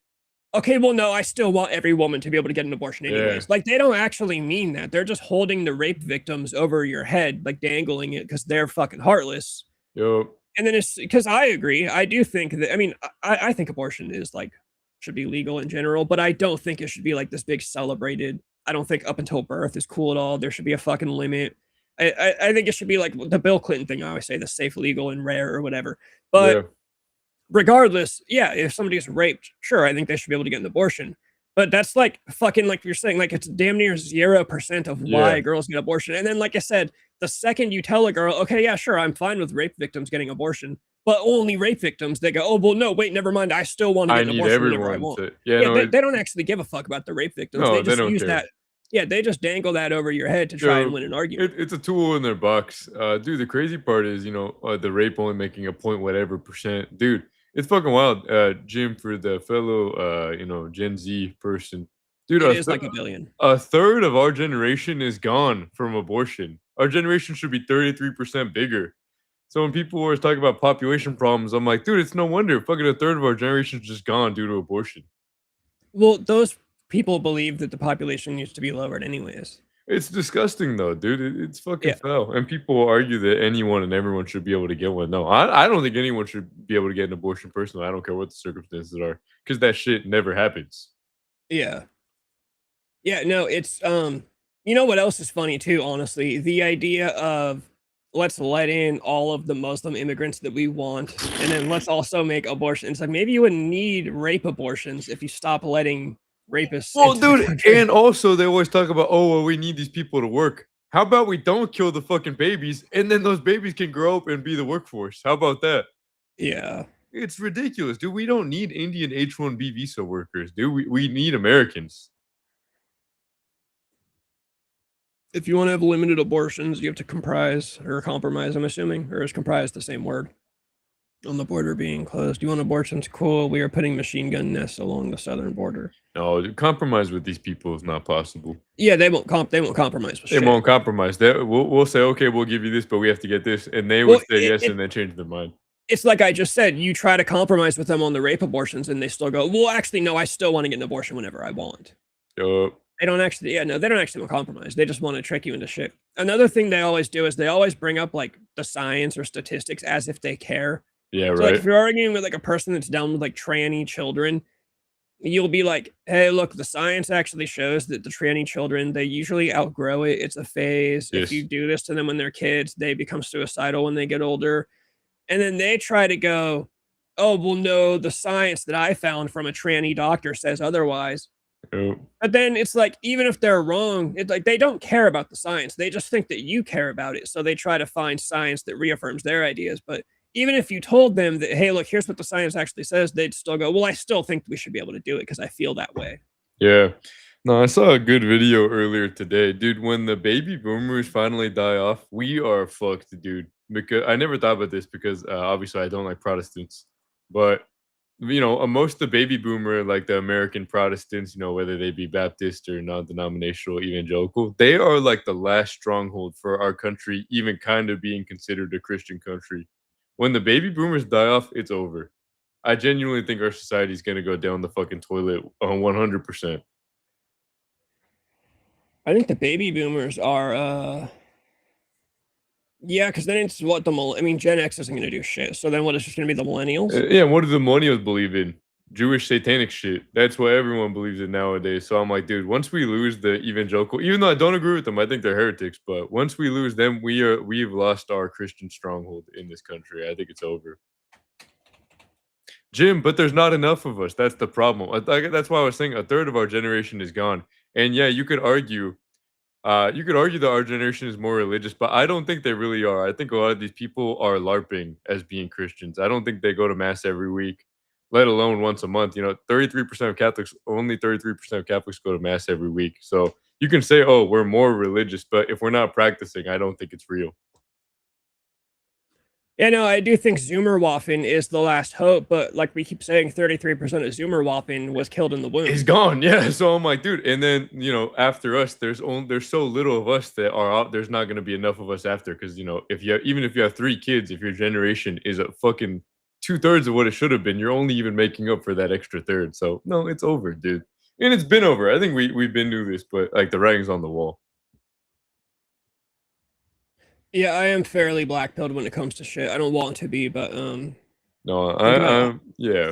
"Okay, well, no, I still want every woman to be able to get an abortion Yeah. anyways." Like, they don't actually mean that. They're just holding the rape victims over your head, like dangling it because they're fucking heartless. Yo, And then it's because I agree. I do think that, I mean, I think abortion is like, should be legal in general, but I don't think it should be like this big celebrated. I don't think up until birth is cool at all. There should be a fucking limit. I think it should be like the Bill Clinton thing. I always say the safe, legal, and rare or whatever. But yeah, regardless, yeah, if somebody is raped, sure, I think they should be able to get an abortion. But that's like fucking, like you're saying, like it's damn near 0% of why Yeah. girls get abortion. And then, like I said, the second you tell a girl, okay, yeah, sure, I'm fine with rape victims getting abortion, but only rape victims, they go, oh, well, no, wait, never mind. I still want to I get an need abortion whenever I everyone want. to. Yeah, Yeah, no, they don't actually give a fuck about the rape victims. No, They they just don't use care. that. Yeah, they just dangle that over your head to try and win an argument. It's a tool in their box. Dude, the crazy part is, the rape only making a point whatever percent. Dude, it's fucking wild. Jim, for the fellow, Gen Z person. Dude, It is like a billion. a third of our generation is gone from abortion. Our generation should be 33% bigger. So when people always talk about population problems, I'm like, dude, it's no wonder. Fucking a third of our generation is just gone due to abortion. Well, those people believe that the population needs to be lowered anyways. It's disgusting though, dude. It's fucking Yeah. foul. And people argue that anyone and everyone should be able to get one. No, I don't think anyone should be able to get an abortion personally. I don't care what the circumstances are, because that shit never happens. Yeah. Yeah, no, it's you know what else is funny too, honestly? The idea of let's let in all of the Muslim immigrants that we want, and then let's also make abortion. It's like maybe you wouldn't need rape abortions if you stop letting rapists. Well, into the dude, country. and also they always talk about, oh, well, we need these people to work. How about we don't kill the fucking babies, and then those babies can grow up and be the workforce? How about that? Yeah. It's ridiculous, dude. We don't need Indian H-1B visa workers, dude. We need Americans. If you want to have limited abortions, you have to comprise or compromise, I'm assuming, or is comprise the same word? On the border being closed. You want abortions? Cool. We are putting machine gun nests along the southern border. No, dude, compromise with these people is not possible. Yeah, they won't compromise with They shit. won't compromise. We'll say, okay, we'll give you this, but we have to get this, and they Well, would say yes, and then change their mind. It's like I just said, you try to compromise with them on the rape abortions, and they still go, well, actually, no, I still want to get an abortion whenever I want. Yup. They don't actually, they don't actually want to compromise. They just want to trick you into shit. Another thing they always do is they always bring up like the science or statistics as if they care. Yeah, So right. like if you're arguing with like a person that's down with like tranny children, you'll be like, hey, look, the science actually shows that the tranny children, they usually outgrow it. It's a phase. Yes. If you do this to them when they're kids, they become suicidal when they get older. And then they try to go, oh, well, no, the science that I found from a tranny doctor says otherwise. Yup. But then it's like, even if they're wrong, it's like they don't care about the science. They just think that you care about it. So they try to find science that reaffirms their ideas. But even if you told them that, hey, look, here's what the science actually says, they'd still go, well, I still think we should be able to do it because I feel that way. Yeah. No, I saw a good video earlier today. Dude, when the baby boomers finally die off, we are fucked, dude. Because I never thought about this because obviously I don't like Protestants. But most of the baby boomer, like the American Protestants, whether they be Baptist or non-denominational evangelical, they are like the last stronghold for our country, even kind of being considered a Christian country. When the baby boomers die off, it's over. I genuinely think our society is going to go down the fucking toilet 100%. I think the baby boomers are, yeah, because then it's what Gen X isn't going to do shit. So then what is just going to be the millennials? Yeah, what do the millennials believe in? Jewish satanic shit. That's what everyone believes in nowadays. So I'm like, dude, once we lose the evangelical, even though I don't agree with them, I think they're heretics. But once we lose them, we've lost our Christian stronghold in this country. I think it's over. Jim, but there's not enough of us. That's the problem. That's why I was saying a third of our generation is gone. And yeah, you could argue that our generation is more religious, but I don't think they really are. I think a lot of these people are LARPing as being Christians. I don't think they go to mass every week, let alone once a month. 33% of Catholics, only 33% of Catholics go to mass every week. So you can say, oh, we're more religious, but if we're not practicing, I don't think it's real. Yeah, no, I do think Zoomerwaffen is the last hope, but like we keep saying, 33% of Zoomerwaffen was killed in the womb. He's gone, yeah. So I'm like, dude, and then after us, there's so little of us that are out. There's not going to be enough of us after, because even if you have 3 kids, if your generation is a fucking 2/3 of what it should have been, you're only even making up for that extra third. So no, it's over, dude, and it's been over. I think we've been through this, but like the writing's on the wall. Yeah, I am fairly black-pilled when it comes to shit. I don't want to be, but No, yeah.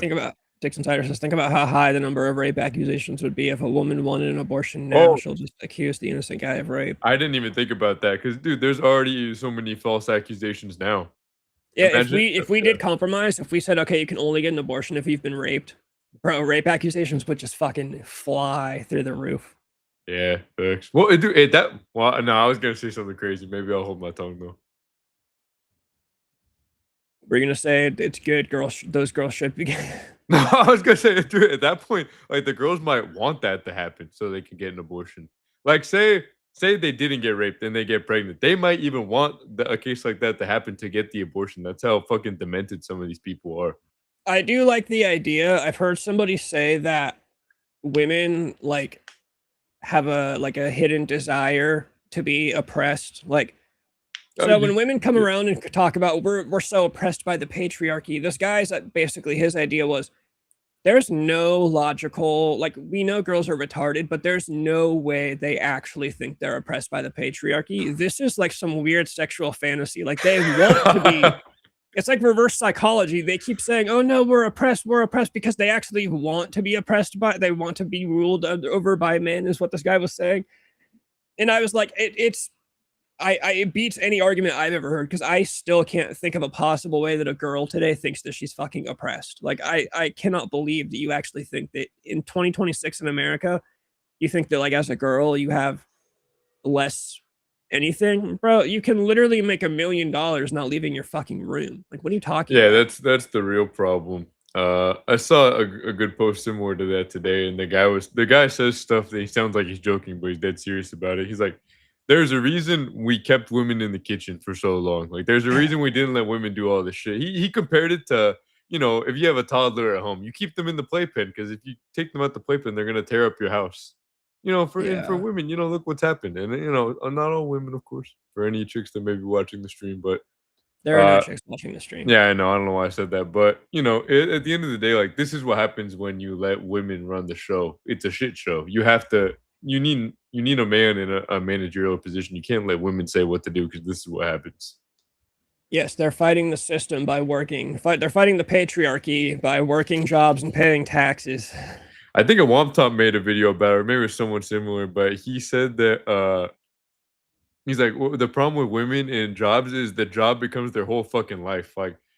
Dixon Tider says, think about how high the number of rape accusations would be if a woman wanted an abortion now. Oh. She'll just accuse the innocent guy of rape. I didn't even think about that, because dude, there's already so many false accusations now. Yeah, if we did compromise, if we said, okay, you can only get an abortion if you've been raped, bro, rape accusations would just fucking fly through the roof. Yeah, thanks. Well, no, I was gonna say something crazy. Maybe I'll hold my tongue though. We're gonna say it's good, girls. Those girls should be. No, I was gonna say, dude, at that point, like the girls might want that to happen so they can get an abortion. Like, say they didn't get raped and they get pregnant, they might even want a case like that to happen to get the abortion. That's how fucking demented some of these people are. I do like the idea. I've heard somebody say that women have a hidden desire to be oppressed. So when women come around and talk about we're so oppressed by the patriarchy, this guy's basically his idea was there's no logical, we know girls are retarded, but there's no way they actually think they're oppressed by the patriarchy. This is like some weird sexual fantasy. Like they want to be. It's like reverse psychology. They keep saying, "Oh no, we're oppressed because they actually want to be oppressed they want to be ruled over by men," is what this guy was saying. And I was like, it beats any argument I've ever heard, because I still can't think of a possible way that a girl today thinks that she's fucking oppressed. I cannot believe that you actually think that in 2026 in America, you think that as a girl you have less anything. Bro, you can literally make $1 million not leaving your fucking room. What are you talking about? Yeah, that's the real problem. I saw a good post similar to that today, and the guy says stuff that he sounds like he's joking, but he's dead serious about it. He's like, there's a reason we kept women in the kitchen for so long. There's a reason we didn't let women do all this shit. He compared it to, if you have a toddler at home, you keep them in the playpen, because if you take them out the playpen, they're gonna tear up your house. For women, look what's happened. And not all women, of course, for any chicks that may be watching the stream, but there are no chicks watching the stream. Yeah, I know. I don't know why I said that, but at the end of the day, this is what happens when you let women run the show. It's a shit show. You need a man in a managerial position. You can't let women say what to do, because this is what happens. Yes, they're fighting the system by working. They're fighting the patriarchy by working jobs and paying taxes. I think a Womp Top made a video about it, or maybe it was someone similar, but he said that he's like, the problem with women in jobs is the job becomes their whole fucking life.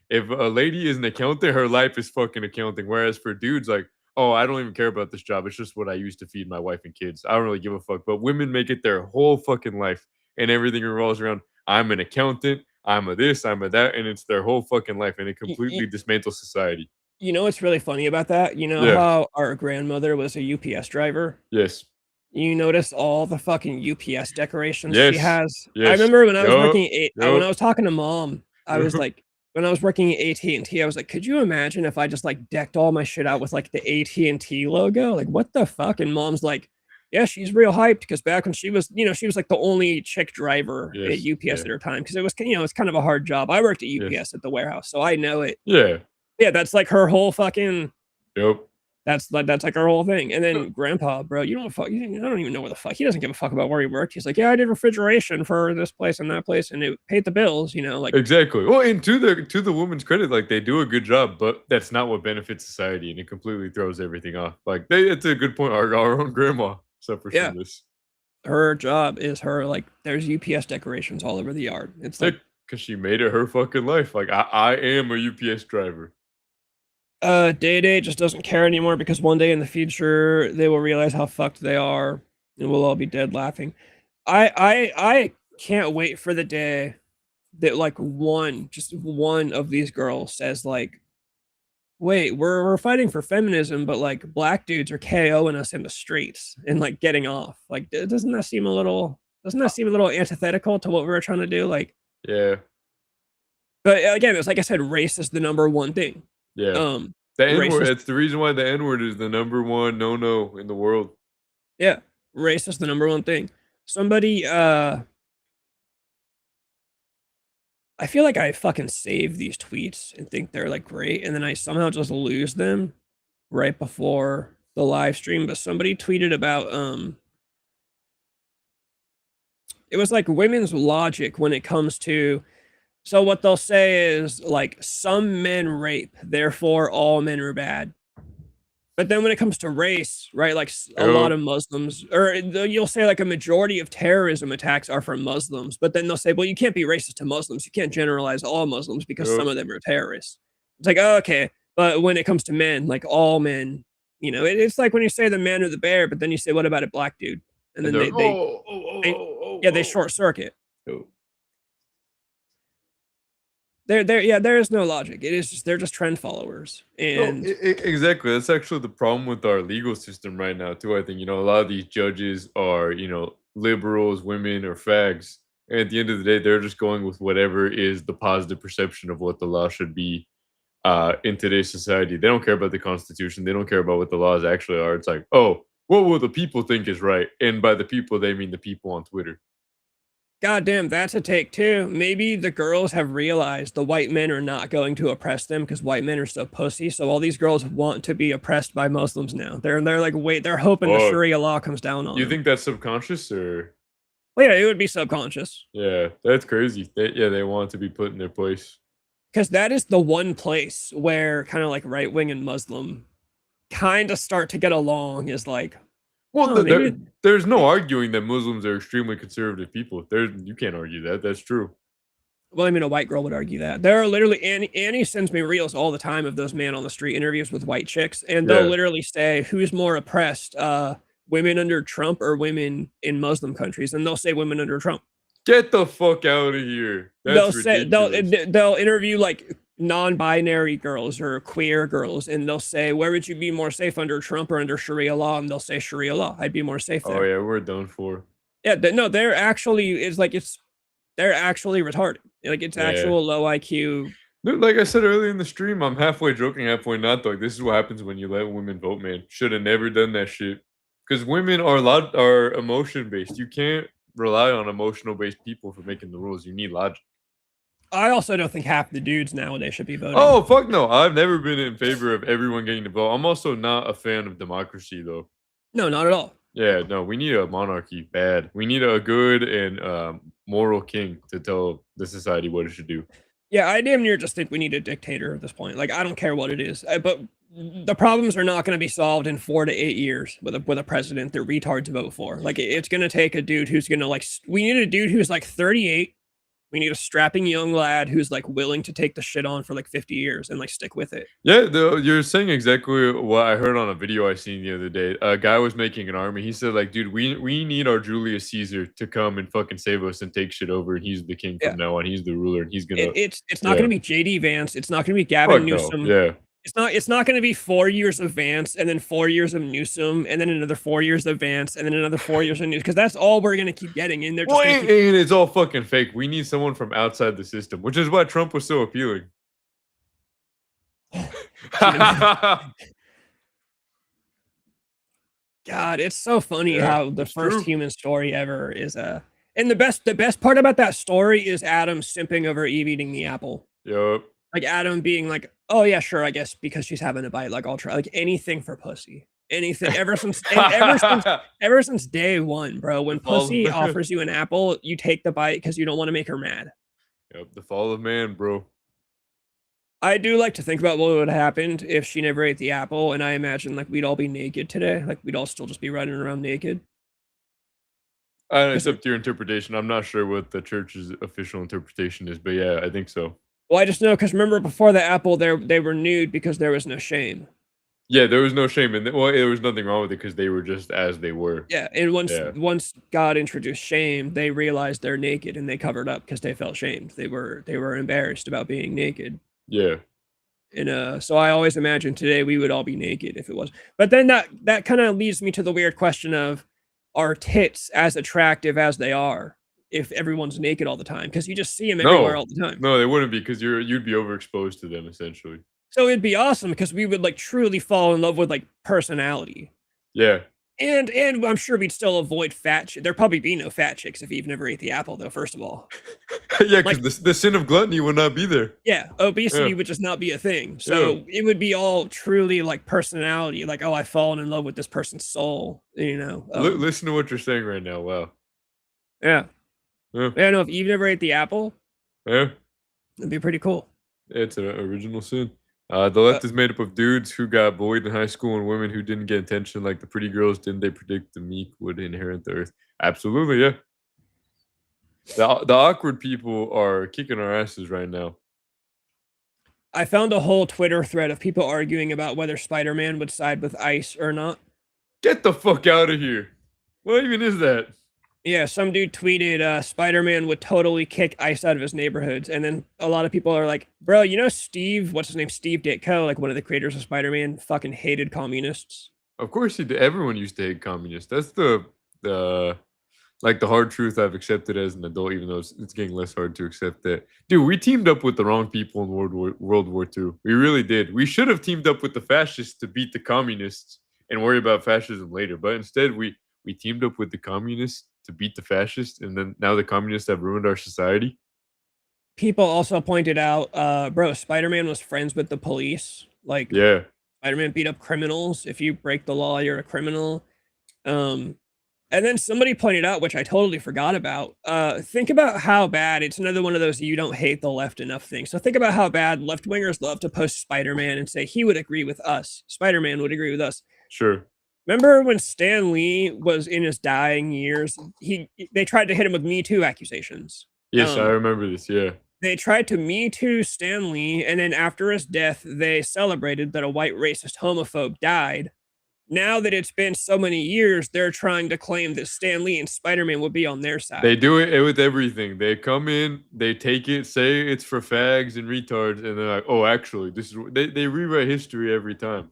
If a lady is an accountant, her life is fucking accounting. Whereas for dudes, oh, I don't even care about this job. It's just what I use to feed my wife and kids. I don't really give a fuck. But women make it their whole fucking life, and everything revolves around, I'm an accountant, I'm a this, I'm a that, and it's their whole fucking life, and it completely dismantles society. You know what's really funny about that? How our grandmother was a UPS driver? Yes. You notice all the fucking UPS decorations Yes. she has? Yes. I remember when I was working when I was talking to mom, I was like, when I was working at AT&T, I was like, could you imagine if I just decked all my shit out with the AT&T logo? What the fuck? And mom's like, yeah, she's real hyped, because back when she was, she was the only chick driver at UPS at her time, because it was, it's kind of a hard job. I worked at UPS at the warehouse, so I know it. Yeah. Yeah, that's her whole fucking. Yep. That's like our whole thing. And then grandpa, bro, you don't fuck. I don't even know where the fuck. He doesn't give a fuck about where he worked. He's like, yeah, I did refrigeration for this place and that place, and it paid the bills. Like Exactly. Well, and to the woman's credit, like they do a good job, but that's not what benefits society, and it completely throws everything off. Like it's a good point. Our own grandma suffers Yeah. from this. Her job is like there's UPS decorations all over the yard. It's like because she made it her fucking life. Like I am a UPS driver. Day just doesn't care anymore because one day in the future they will realize how fucked they are and we'll all be dead laughing. I can't wait for the day that like just one of these girls says like, wait, we're fighting for feminism, but like black dudes are KOing us in the streets and like getting off. Like, doesn't that seem a little antithetical to what we were trying to do? Like, yeah. But again, it's like I said, race is the number one thing. Yeah. The N-word, it's the reason why the N-word is the number one no in the world. Yeah. Race is the number one thing. Somebody, I feel like I fucking save these tweets and think they're like great, and then I somehow just lose them right before the live stream. But somebody tweeted about, it was like women's logic when it comes to, so what they'll say is like some men rape, therefore all men are bad. But then when it comes to race, right, like a lot of Muslims, or you'll say like a majority of terrorism attacks are from Muslims, but then they'll say, well, you can't be racist to Muslims. You can't generalize all Muslims because some of them are terrorists. It's like, oh, okay. But when it comes to men, like all men, it's like when you say the man or the bear, but then you say, what about a black dude? And then they short circuit. There is no logic. It is just they're just trend followers. And exactly, that's actually the problem with our legal system right now too. I think a lot of these judges are liberals, women, or fags, and at the end of the day, they're just going with whatever is the positive perception of what the law should be in today's society. They don't care about the Constitution. They don't care about what the laws actually are. It's like, oh, what will the people think is right? And by the people, they mean the people on Twitter. Goddamn, that's a take too. Maybe the girls have realized the white men are not going to oppress them because white men are so pussy. So all these girls want to be oppressed by Muslims now. They're like, wait, they're hoping the Sharia law comes down on them. You think that's subconscious or? Well, yeah, it would be subconscious. Yeah, that's crazy. They want to be put in their place. Because that is the one place where kind of like right wing and Muslim kind of start to get along is like, well, there's no arguing that Muslims are extremely conservative people. You can't argue that. That's true. Well, I mean, a white girl would argue that. There are literally, Annie sends me reels all the time of those man on the street interviews with white chicks, and they'll literally say, who's more oppressed, women under Trump or women in Muslim countries? And they'll say women under Trump. Get the fuck out of here. That's ridiculous. They'll interview like non-binary girls or queer girls, and they'll say, where would you be more safe, under Trump or under Sharia law? And they'll say Sharia law. I'd be more safe there. Oh yeah, we're done for. Yeah, they're actually they're actually retarded. Like it's actual low IQ. Dude, like I said earlier in the stream, I'm halfway joking, halfway not. Like this is what happens when you let women vote, man. Should have never done that shit. Because women are emotion based. You can't rely on emotional based people for making the rules. You need logic. I also don't think half the dudes nowadays should be voting. Oh, fuck no. I've never been in favor of everyone getting to vote. I'm also not a fan of democracy, though. No, not at all. Yeah, no, we need a monarchy bad. We need a good and moral king to tell the society what it should do. Yeah, I damn near just think we need a dictator at this point. Like, I don't care what it is. But the problems are not going to be solved in 4 to 8 years with a president that retards vote for. Like, it's going to take a dude who's going to, like, we need a dude who's, like, 38. We need a strapping young lad who's like willing to take the shit on for like 50 years and like stick with it. Yeah, you're saying exactly what I heard on a video I seen the other day. A guy was making an army. He said like, dude, we need our Julius Caesar to come and fucking save us and take shit over. And he's the king from now on. He's the ruler, and he's gonna. It's not gonna be JD Vance. It's not gonna be Gavin Newsom. No. Yeah. It's not going to be 4 years of Vance and then 4 years of Newsom and then another 4 years of Vance and then another 4 years of Newsom, because that's all we're going to keep getting. And they're just and it's all fucking fake. We need someone from outside the system, which is why Trump was so appealing. God, it's so funny how the first human story ever is and the best part about that story is Adam simping over Eve eating the apple. Yup. Like Adam being like, "Oh yeah, sure, I guess because she's having a bite, like I'll try like anything for pussy, anything." Ever since day one, bro. When pussy offers you an apple, you take the bite because you don't want to make her mad. Yep, the fall of man, bro. I do like to think about what would have happened if she never ate the apple, and I imagine like we'd all be naked today, like we'd all still just be running around naked. It's up to your interpretation. I'm not sure what the church's official interpretation is, but yeah, I think so. Well, I just know because remember before the apple, they were nude because there was no shame. Yeah, there was no shame in it. Well, there was nothing wrong with it because they were just as they were. Yeah, and once God introduced shame, they realized they're naked and they covered up because they felt shamed. They were embarrassed about being naked. Yeah. And so I always imagine today we would all be naked if it was. But then that kind of leads me to the weird question of, are tits as attractive as they are if everyone's naked all the time? Because you just see them everywhere all the time. No, they wouldn't be because you'd be overexposed to them essentially. So it'd be awesome because we would like truly fall in love with like personality. Yeah. And I'm sure we'd still avoid fat chicks. There'd probably be no fat chicks if Eve never ate the apple, though, first of all. Yeah, because the sin of gluttony would not be there. Yeah, obesity would just not be a thing. So it would be all truly like personality. Like, oh, I've fallen in love with this person's soul, you know. Listen to what you're saying right now. Wow. Yeah. Yeah, no, if Eve never ate the apple, it'd be pretty cool. It's an original sin. The left is made up of dudes who got bullied in high school and women who didn't get attention like the pretty girls. Didn't they predict the meek would inherit the earth? Absolutely, yeah. The awkward people are kicking our asses right now. I found a whole Twitter thread of people arguing about whether Spider-Man would side with ICE or not. Get the fuck out of here. What even is that? Yeah, some dude tweeted Spider-Man would totally kick ICE out of his neighborhoods. And then a lot of people are like, bro, you know Steve, what's his name? Steve Ditko, like one of the creators of Spider-Man, fucking hated communists. Of course he did. Everyone used to hate communists. That's the hard truth I've accepted as an adult, even though it's getting less hard to accept that. Dude, we teamed up with the wrong people in World War II. We really did. We should have teamed up with the fascists to beat the communists and worry about fascism later. But instead, we teamed up with the communists to beat the fascists, and then now the communists have ruined our society. People also pointed out, bro, Spider-Man was friends with the police. Like, yeah, Spider-Man beat up criminals. If you break the law, you're a criminal. And then somebody pointed out, which I totally forgot about, think about how bad, it's another one of those you don't hate the left enough things. So think about how bad left-wingers love to post Spider-Man and say he would agree with us. Spider-Man would agree with us. Sure. Remember when Stan Lee was in his dying years? They tried to hit him with Me Too accusations. Yes, I remember this, yeah. They tried to Me Too Stan Lee, and then after his death, they celebrated that a white racist homophobe died. Now that it's been so many years, they're trying to claim that Stan Lee and Spider-Man would be on their side. They do it with everything. They come in, they take it, say it's for fags and retards, and they're like, oh, actually, this is... They rewrite history every time.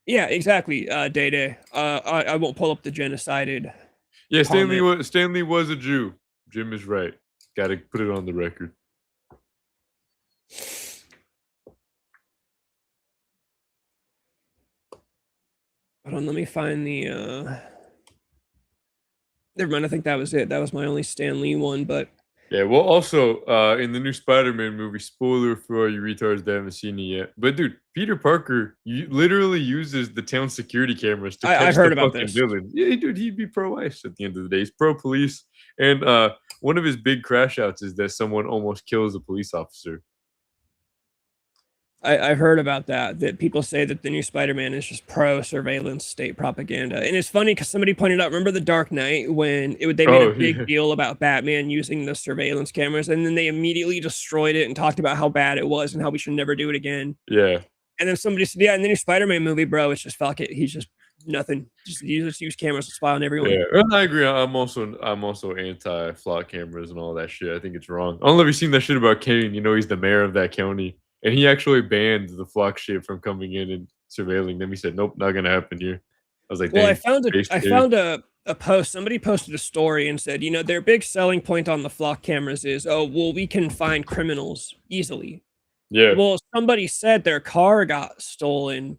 Yeah, exactly, Day. I won't pull up the genocided. Yeah, Stan Lee was a Jew. Jim is right. Got to put it on the record. Hold on, let me find the... Never mind, I think that was it. That was my only Stan Lee one, but... Yeah, well, also, in the new Spider-Man movie, spoiler for all you retards that haven't seen it yet, but dude, Peter Parker literally uses the town security cameras to catch the fucking villain. Yeah, dude, he'd be pro-ICE at the end of the day. He's pro-police, and one of his big crash outs is that someone almost kills a police officer. I've heard about that people say that the new Spider-Man is just pro-surveillance state propaganda. And it's funny because somebody pointed out, remember The Dark Knight when they made a big deal about Batman using the surveillance cameras, and then they immediately destroyed it and talked about how bad it was and how we should never do it again. Yeah. And then somebody said, yeah, in the new Spider-Man movie, bro, it's just fuck it. He's just nothing. Just use cameras to spy on everyone. Yeah, I agree. I'm also anti-flock cameras and all that shit. I think it's wrong. I don't know if you've seen that shit about Kane. You know, he's the mayor of that county. And he actually banned the flock shit from coming in and surveilling them. He said, nope, not going to happen here. I was like, well, I found a post. Somebody posted a story and said, you know, their big selling point on the flock cameras is, oh, well, we can find criminals easily. Yeah. Well, somebody said their car got stolen.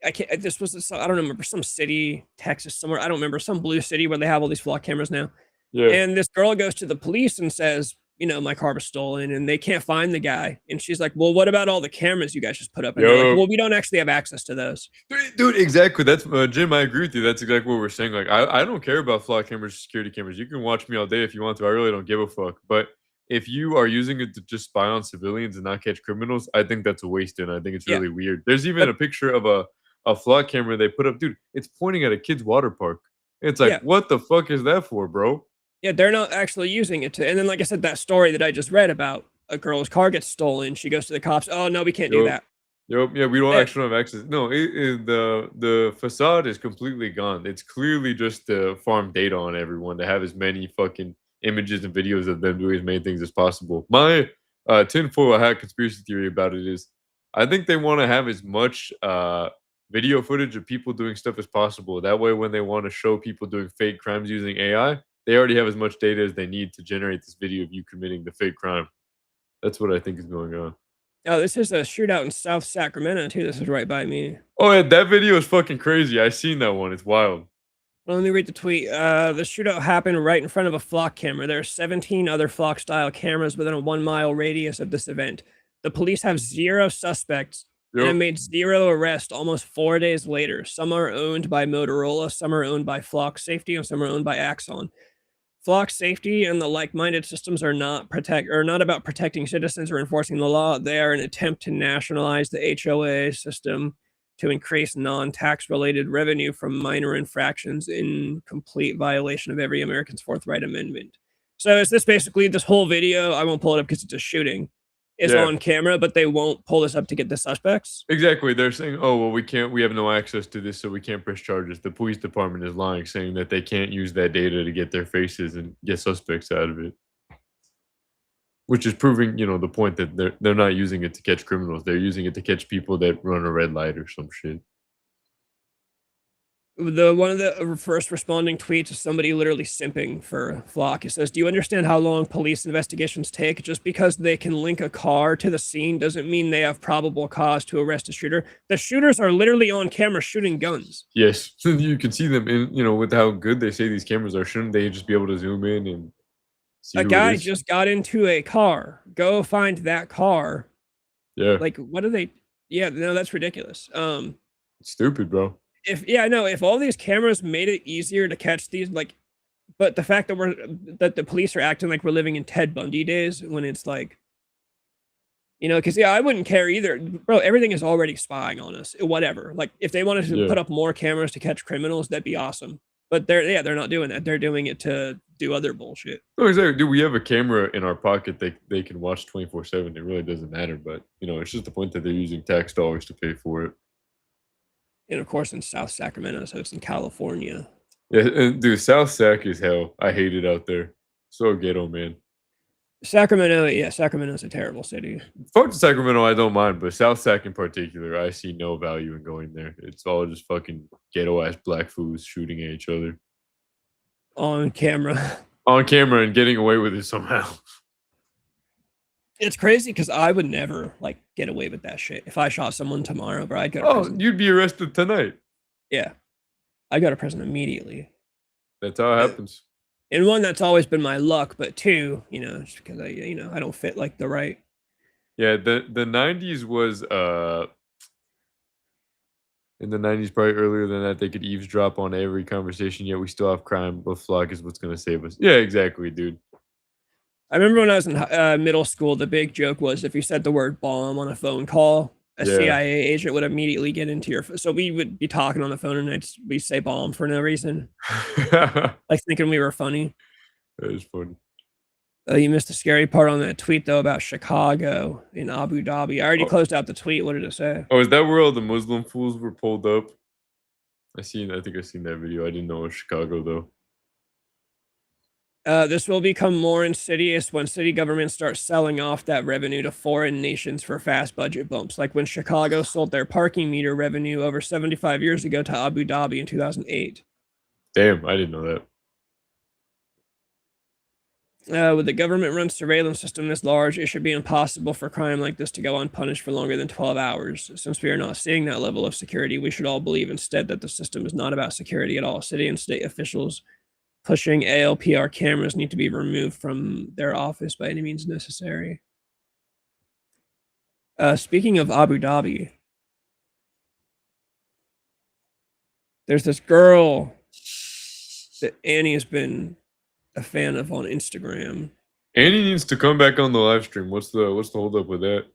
I don't remember, some city, Texas, somewhere. I don't remember, some blue city where they have all these flock cameras now. Yeah. And this girl goes to the police and says, you know, my car was stolen and they can't find the guy. And she's like, well, what about all the cameras you guys just put up? And they're like, well, we don't actually have access to those. Dude, exactly. That's Jim, I agree with you. That's exactly what we're saying. Like, I don't care about flock cameras, security cameras. You can watch me all day if you want to. I really don't give a fuck. But if you are using it to just spy on civilians and not catch criminals, I think that's a waste, and I think it's really weird. There's even a picture of a flock camera they put up. Dude, it's pointing at a kid's water park. It's like, what the fuck is that for, bro? Yeah, they're not actually using it to. And then, like I said, that story that I just read about a girl's car gets stolen. She goes to the cops. Oh, no, we can't do that. Yep. Yeah, we don't actually have access. No, the facade is completely gone. It's clearly just to farm data on everyone, to have as many fucking images and videos of them doing as many things as possible. My tinfoil hat conspiracy theory about it is, I think they want to have as much video footage of people doing stuff as possible. That way, when they want to show people doing fake crimes using AI, they already have as much data as they need to generate this video of you committing the fake crime. That's what I think is going on. Oh, this is a shootout in South Sacramento, too. This is right by me. Oh, yeah, that video is fucking crazy. I seen that one. It's wild. Well, let me read the tweet. The shootout happened right in front of a flock camera. There are 17 other flock-style cameras within a 1-mile radius of this event. The police have 0 suspects and made 0 arrests almost 4 days later. Some are owned by Motorola, some are owned by Flock Safety, and some are owned by Axon. Flock Safety and the like-minded systems are not about protecting citizens or enforcing the law. They are an attempt to nationalize the HOA system to increase non-tax related revenue from minor infractions in complete violation of every American's Forthright Amendment. So is this basically this whole video? I won't pull it up because it's a shooting. Is on camera, but they won't pull this up to get the suspects. Exactly. They're saying, oh, well, we have no access to this, so we can't press charges. The police department is lying, saying that they can't use that data to get their faces and get suspects out of it. Which is proving, you know, the point that they're not using it to catch criminals. They're using it to catch people that run a red light or some shit. One of the first responding tweets is somebody literally simping for Flock. It says, do you understand how long police investigations take? Just because they can link a car to the scene doesn't mean they have probable cause to arrest a shooter. The shooters are literally on camera shooting guns. Yes, you can see them in, you know, with how good they say these cameras are. Shouldn't they just be able to zoom in and see a guy just got into a car. Go find that car. Yeah. Like, what are they? Yeah, no, that's ridiculous. It's stupid, bro. If all these cameras made it easier to catch these, like, but the fact that the police are acting like we're living in Ted Bundy days, when it's like, you know, because I wouldn't care either, bro. Everything is already spying on us. Whatever. Like, if they wanted to put up more cameras to catch criminals, that'd be awesome. But they're not doing that. They're doing it to do other bullshit. Oh, exactly. Dude, we have a camera in our pocket they can watch 24/7. It really doesn't matter, but you know, it's just the point that they're using tax dollars to pay for it. And of course, in South Sacramento, so it's in California. Yeah, and dude, South Sac is hell. I hate it out there. So ghetto, man. Sacramento's a terrible city. Fuck Sacramento, I don't mind, but South Sac in particular, I see no value in going there. It's all just fucking ghetto ass black fools shooting at each other on camera. On camera and getting away with it somehow. It's crazy because I would never like get away with that shit. If I shot someone tomorrow, bro, I'd go to prison. You'd be arrested tonight. Yeah. I go to prison immediately. That's how it happens. And one, that's always been my luck, but two, you know, just because I don't fit like the right. Yeah, the 90s was in the 90s, probably earlier than that, they could eavesdrop on every conversation, yet we still have crime, but Flock is what's gonna save us. Yeah, exactly, dude. I remember when I was in middle school, the big joke was if you said the word bomb on a phone call, a CIA agent would immediately get into your phone. So we would be talking on the phone and we'd say bomb for no reason. Like thinking we were funny. That is funny. You missed the scary part on that tweet, though, about Chicago in Abu Dhabi. I already closed out the tweet. What did it say? Oh, is that where all the Muslim fools were pulled up? I think I've seen that video. I didn't know it was Chicago, though. This will become more insidious when city governments start selling off that revenue to foreign nations for fast budget bumps, like when Chicago sold their parking meter revenue over 75 years ago to Abu Dhabi in 2008. Damn, I didn't know that. With the government-run surveillance system this large, it should be impossible for crime like this to go unpunished for longer than 12 hours. Since we are not seeing that level of security, we should all believe instead that the system is not about security at all. City and state officials Pushing ALPR cameras need to be removed from their office by any means necessary. Speaking of Abu Dhabi, there's this girl that Annie has been a fan of on Instagram. Annie needs to come back on the live stream. What's the hold up with that?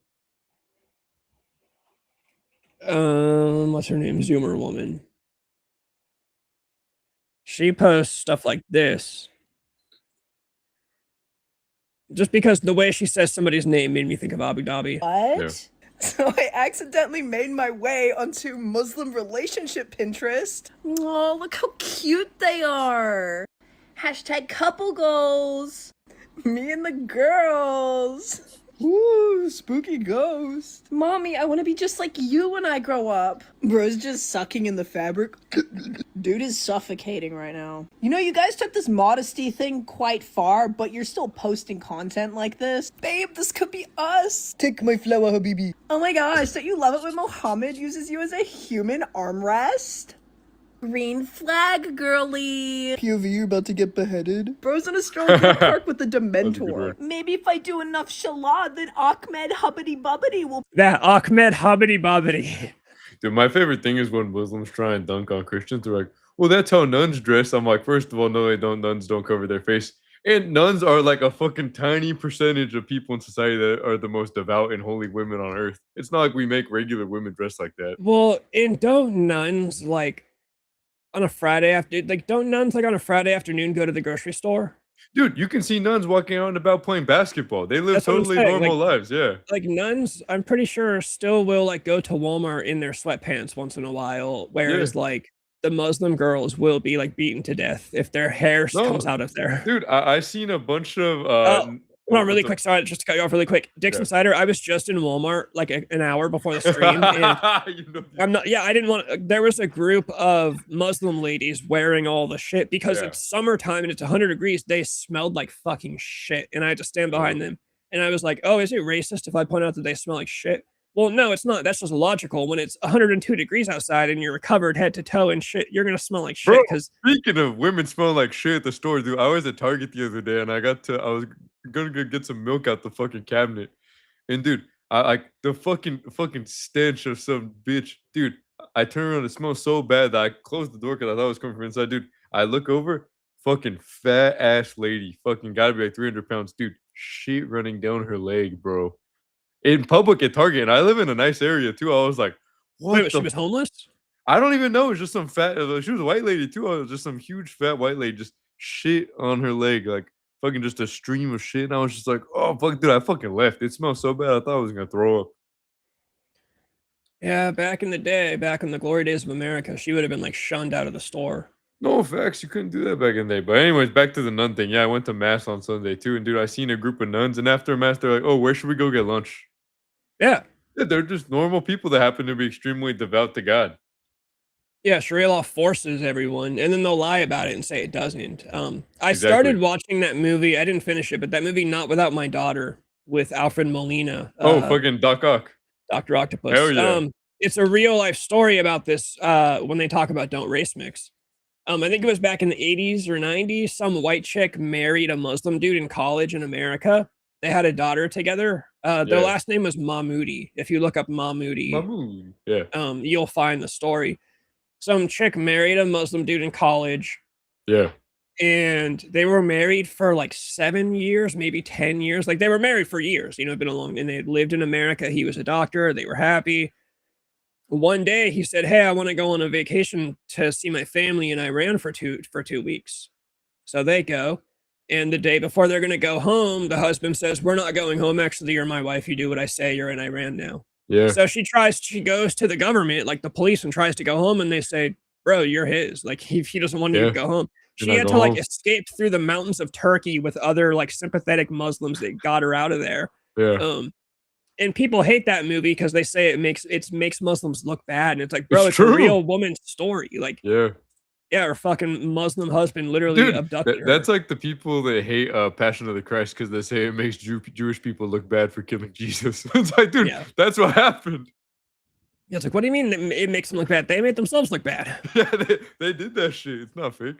What's her name? Zoomer woman. She posts stuff like this. Just because the way she says somebody's name made me think of Abu Dhabi. What? Yeah. So I accidentally made my way onto Muslim relationship Pinterest. Oh, look how cute they are. Hashtag couple goals. Me and the girls. Ooh, spooky ghost. Mommy, I want to be just like you when I grow up. Bro's just sucking in the fabric. Dude is suffocating right now. You know, you guys took this modesty thing quite far, but you're still posting content like this. Babe, this could be us. Take my flower, habibi. Oh my gosh, don't you love it when Mohammed uses you as a human armrest? Green flag, girly. POV, you're about to get beheaded. Bro's in a stroll through the park with the Dementor. Maybe if I do enough shalad, then Ahmed Hubbity Bubbity will... That Ahmed Hubbity Bobbity. Dude, my favorite thing is when Muslims try and dunk on Christians. They're like, well, that's how nuns dress. I'm like, first of all, no, they don't. Nuns don't cover their face. And nuns are like a fucking tiny percentage of people in society that are the most devout and holy women on earth. It's not like we make regular women dress like that. Well, and don't nuns like on a Friday after, like, don't nuns like on a Friday afternoon go to the grocery store? Dude, you can see nuns walking out and about playing basketball. They live That's what I'm totally saying, normal like- lives. Yeah. Like nuns, I'm pretty sure still will like go to Walmart in their sweatpants once in a while, whereas like the Muslim girls will be like beaten to death if their hair comes out of there. Dude, I seen a bunch of Come on, really quick. Sorry, just to cut you off really quick. Dixon Cider, I was just in Walmart like an hour before the stream. And you know, I'm not, I didn't want, there was a group of Muslim ladies wearing all the shit because it's summertime and it's 100 degrees. They smelled like fucking shit. And I had to stand behind them. And I was like, oh, is it racist if I point out that they smell like shit? Well, no, it's not. That's just logical. When it's 102 degrees outside and you're covered head to toe in shit, you're going to smell like shit. Because speaking of women smelling like shit at the store, dude, I was at Target the other day and I was gonna go get some milk out the fucking cabinet. And dude, I the fucking stench of some bitch. Dude, I turned around, it smells so bad that I closed the door because I thought it was coming from inside. Dude, I look over, fucking fat ass lady, fucking gotta be like 300 pounds. Dude, shit running down her leg, bro. In public at Target, and I live in a nice area too. I was like, what? Wait, she was homeless? I don't even know. It's just some fat, she was a white lady too. It was just some huge fat white lady, just shit on her leg, like fucking just a stream of shit. And I was just like, oh fuck, dude, I fucking left. It smelled so bad, I thought I was gonna throw up. Yeah, back in the day, back in the glory days of America, she would have been like shunned out of the store. No facts, you couldn't do that back in the day. But anyways, back to the nun thing. Yeah, I went to mass on Sunday too, and dude, I seen a group of nuns, and after mass, they're like, oh, where should we go get lunch? Yeah. They're just normal people that happen to be extremely devout to God. Yeah, Sharia law forces everyone, and then they'll lie about it and say it doesn't. I started watching that movie. I didn't finish it, but that movie, Not Without My Daughter, with Alfred Molina. Fucking Doc Ock. Dr. Octopus. Hell yeah. It's a real life story about this when they talk about don't race mix. I think it was back in the 80s or 90s. Some white chick married a Muslim dude in college in America. They had a daughter together. Their last name was Mahmoudi. If you look up Mahmoudi, you'll find the story. Some chick married a Muslim dude in college. Yeah. And they were married for like 7 years, maybe 10 years. Like they were married for years, you know, been a long, and they had lived in America. He was a doctor. They were happy. One day he said, hey, I want to go on a vacation to see my family in Iran for two weeks. So they go. And the day before they're going to go home, the husband says, we're not going home. Actually, you're my wife. You do what I say. You're in Iran now. Yeah. So she goes to the government, like the police, and tries to go home. And they say, bro, you're his. Like he doesn't want you to go home. She had to like escape through the mountains of Turkey with other like sympathetic Muslims that got her out of there. Yeah. And people hate that movie because they say it makes Muslims look bad. And it's like, bro, it's a real woman's story. Like, yeah, her fucking Muslim husband literally abducted her. That's like the people that hate Passion of the Christ because they say it makes Jewish people look bad for killing Jesus. It's like, dude, that's what happened. Yeah, it's like, what do you mean it makes them look bad? They made themselves look bad. Yeah, they did that shit. It's not fake.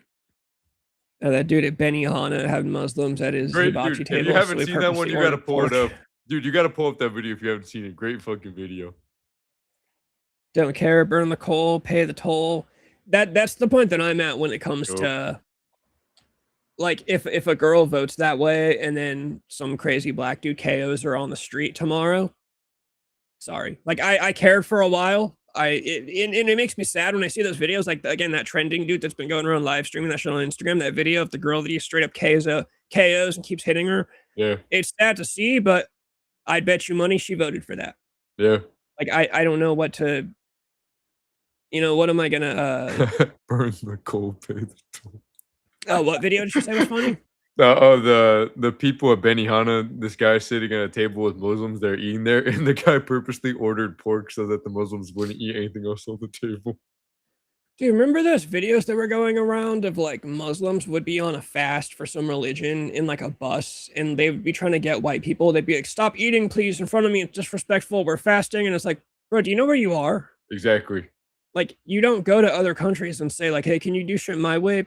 That dude at Benihana had Muslims at his Great, hibachi dude. table. If you haven't so he seen that one, purposely you gotta ordered pull it pork. up. Dude, you gotta pull up that video if you haven't seen it. Great fucking video. Don't care, burn the coal, pay the toll. That's the point that I'm at when it comes to like if a girl votes that way and then some crazy black dude KOs her on the street tomorrow. Sorry. Like I cared for a while. And it makes me sad when I see those videos, like again, that trending dude that's been going around live streaming that shit on Instagram, that video of the girl that he straight up KOs and keeps hitting her. Yeah. It's sad to see, but I'd bet you money she voted for that. Yeah. Like I don't know what to, what am I gonna burn the coal, pay the toll. Oh, what video did you say was funny? The people at Benihana, this guy sitting at a table with Muslims, they're eating there, and the guy purposely ordered pork so that the Muslims wouldn't eat anything else on the table. Do you remember those videos that were going around of like Muslims would be on a fast for some religion in like a bus, and they would be trying to get white people? They'd be like, "Stop eating, please, in front of me. It's disrespectful. We're fasting." And it's like, bro, do you know where you are? Exactly. Like, you don't go to other countries and say like, "Hey, can you do shit my way?"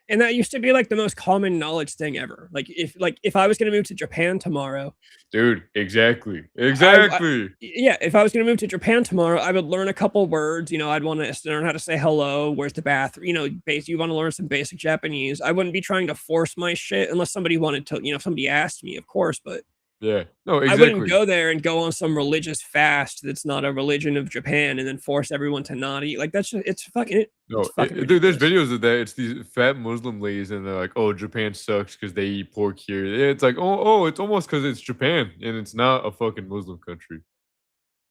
And that used to be like the most common knowledge thing ever. Like if I was going to move to Japan tomorrow, dude, exactly. If I was going to move to Japan tomorrow, I would learn a couple words. I'd want to learn how to say hello, where's the bathroom, you want to learn some basic Japanese. I wouldn't be trying to force my shit unless somebody wanted to, somebody asked me, of course, but yeah, no, exactly. I wouldn't go there and go on some religious fast that's not a religion of Japan and then force everyone to not eat. Like, that's just, it's fucking dude, there's videos of that. It's these fat Muslim ladies, and they're like, "Oh, Japan sucks because they eat pork here." It's like, oh, it's almost because it's Japan and it's not a fucking Muslim country.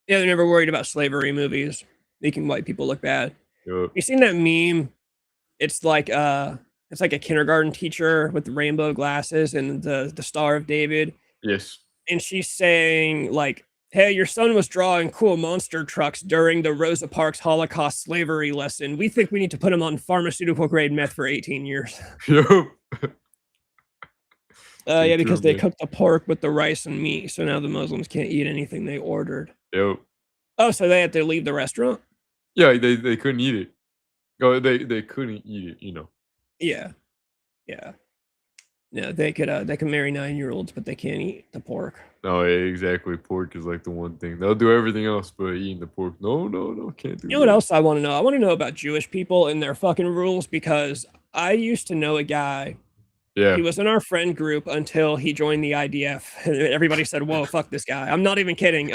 Yeah, they're never worried about slavery movies making white people look bad. Yep. You seen that meme? It's like a kindergarten teacher with the rainbow glasses and the Star of David. Yes. And she's saying like, "Hey, your son was drawing cool monster trucks during the Rosa Parks Holocaust slavery lesson. We think we need to put him on pharmaceutical grade meth for 18 years. Yep. Yeah, because they cooked the pork with the rice and meat, so now the Muslims can't eat anything they ordered. Yep. Oh, so they had to leave the restaurant? Yeah, they couldn't eat it. Oh, they couldn't eat it, Yeah. No, they could marry 9-year-olds, but they can't eat the pork. No, exactly. Pork is like the one thing. They'll do everything else, but eating the pork, no, can't do. You know what else I want to know? I want to know about Jewish people and their fucking rules, because I used to know a guy. Yeah. He was in our friend group until he joined the IDF. Everybody said, "Whoa, fuck this guy." I'm not even kidding.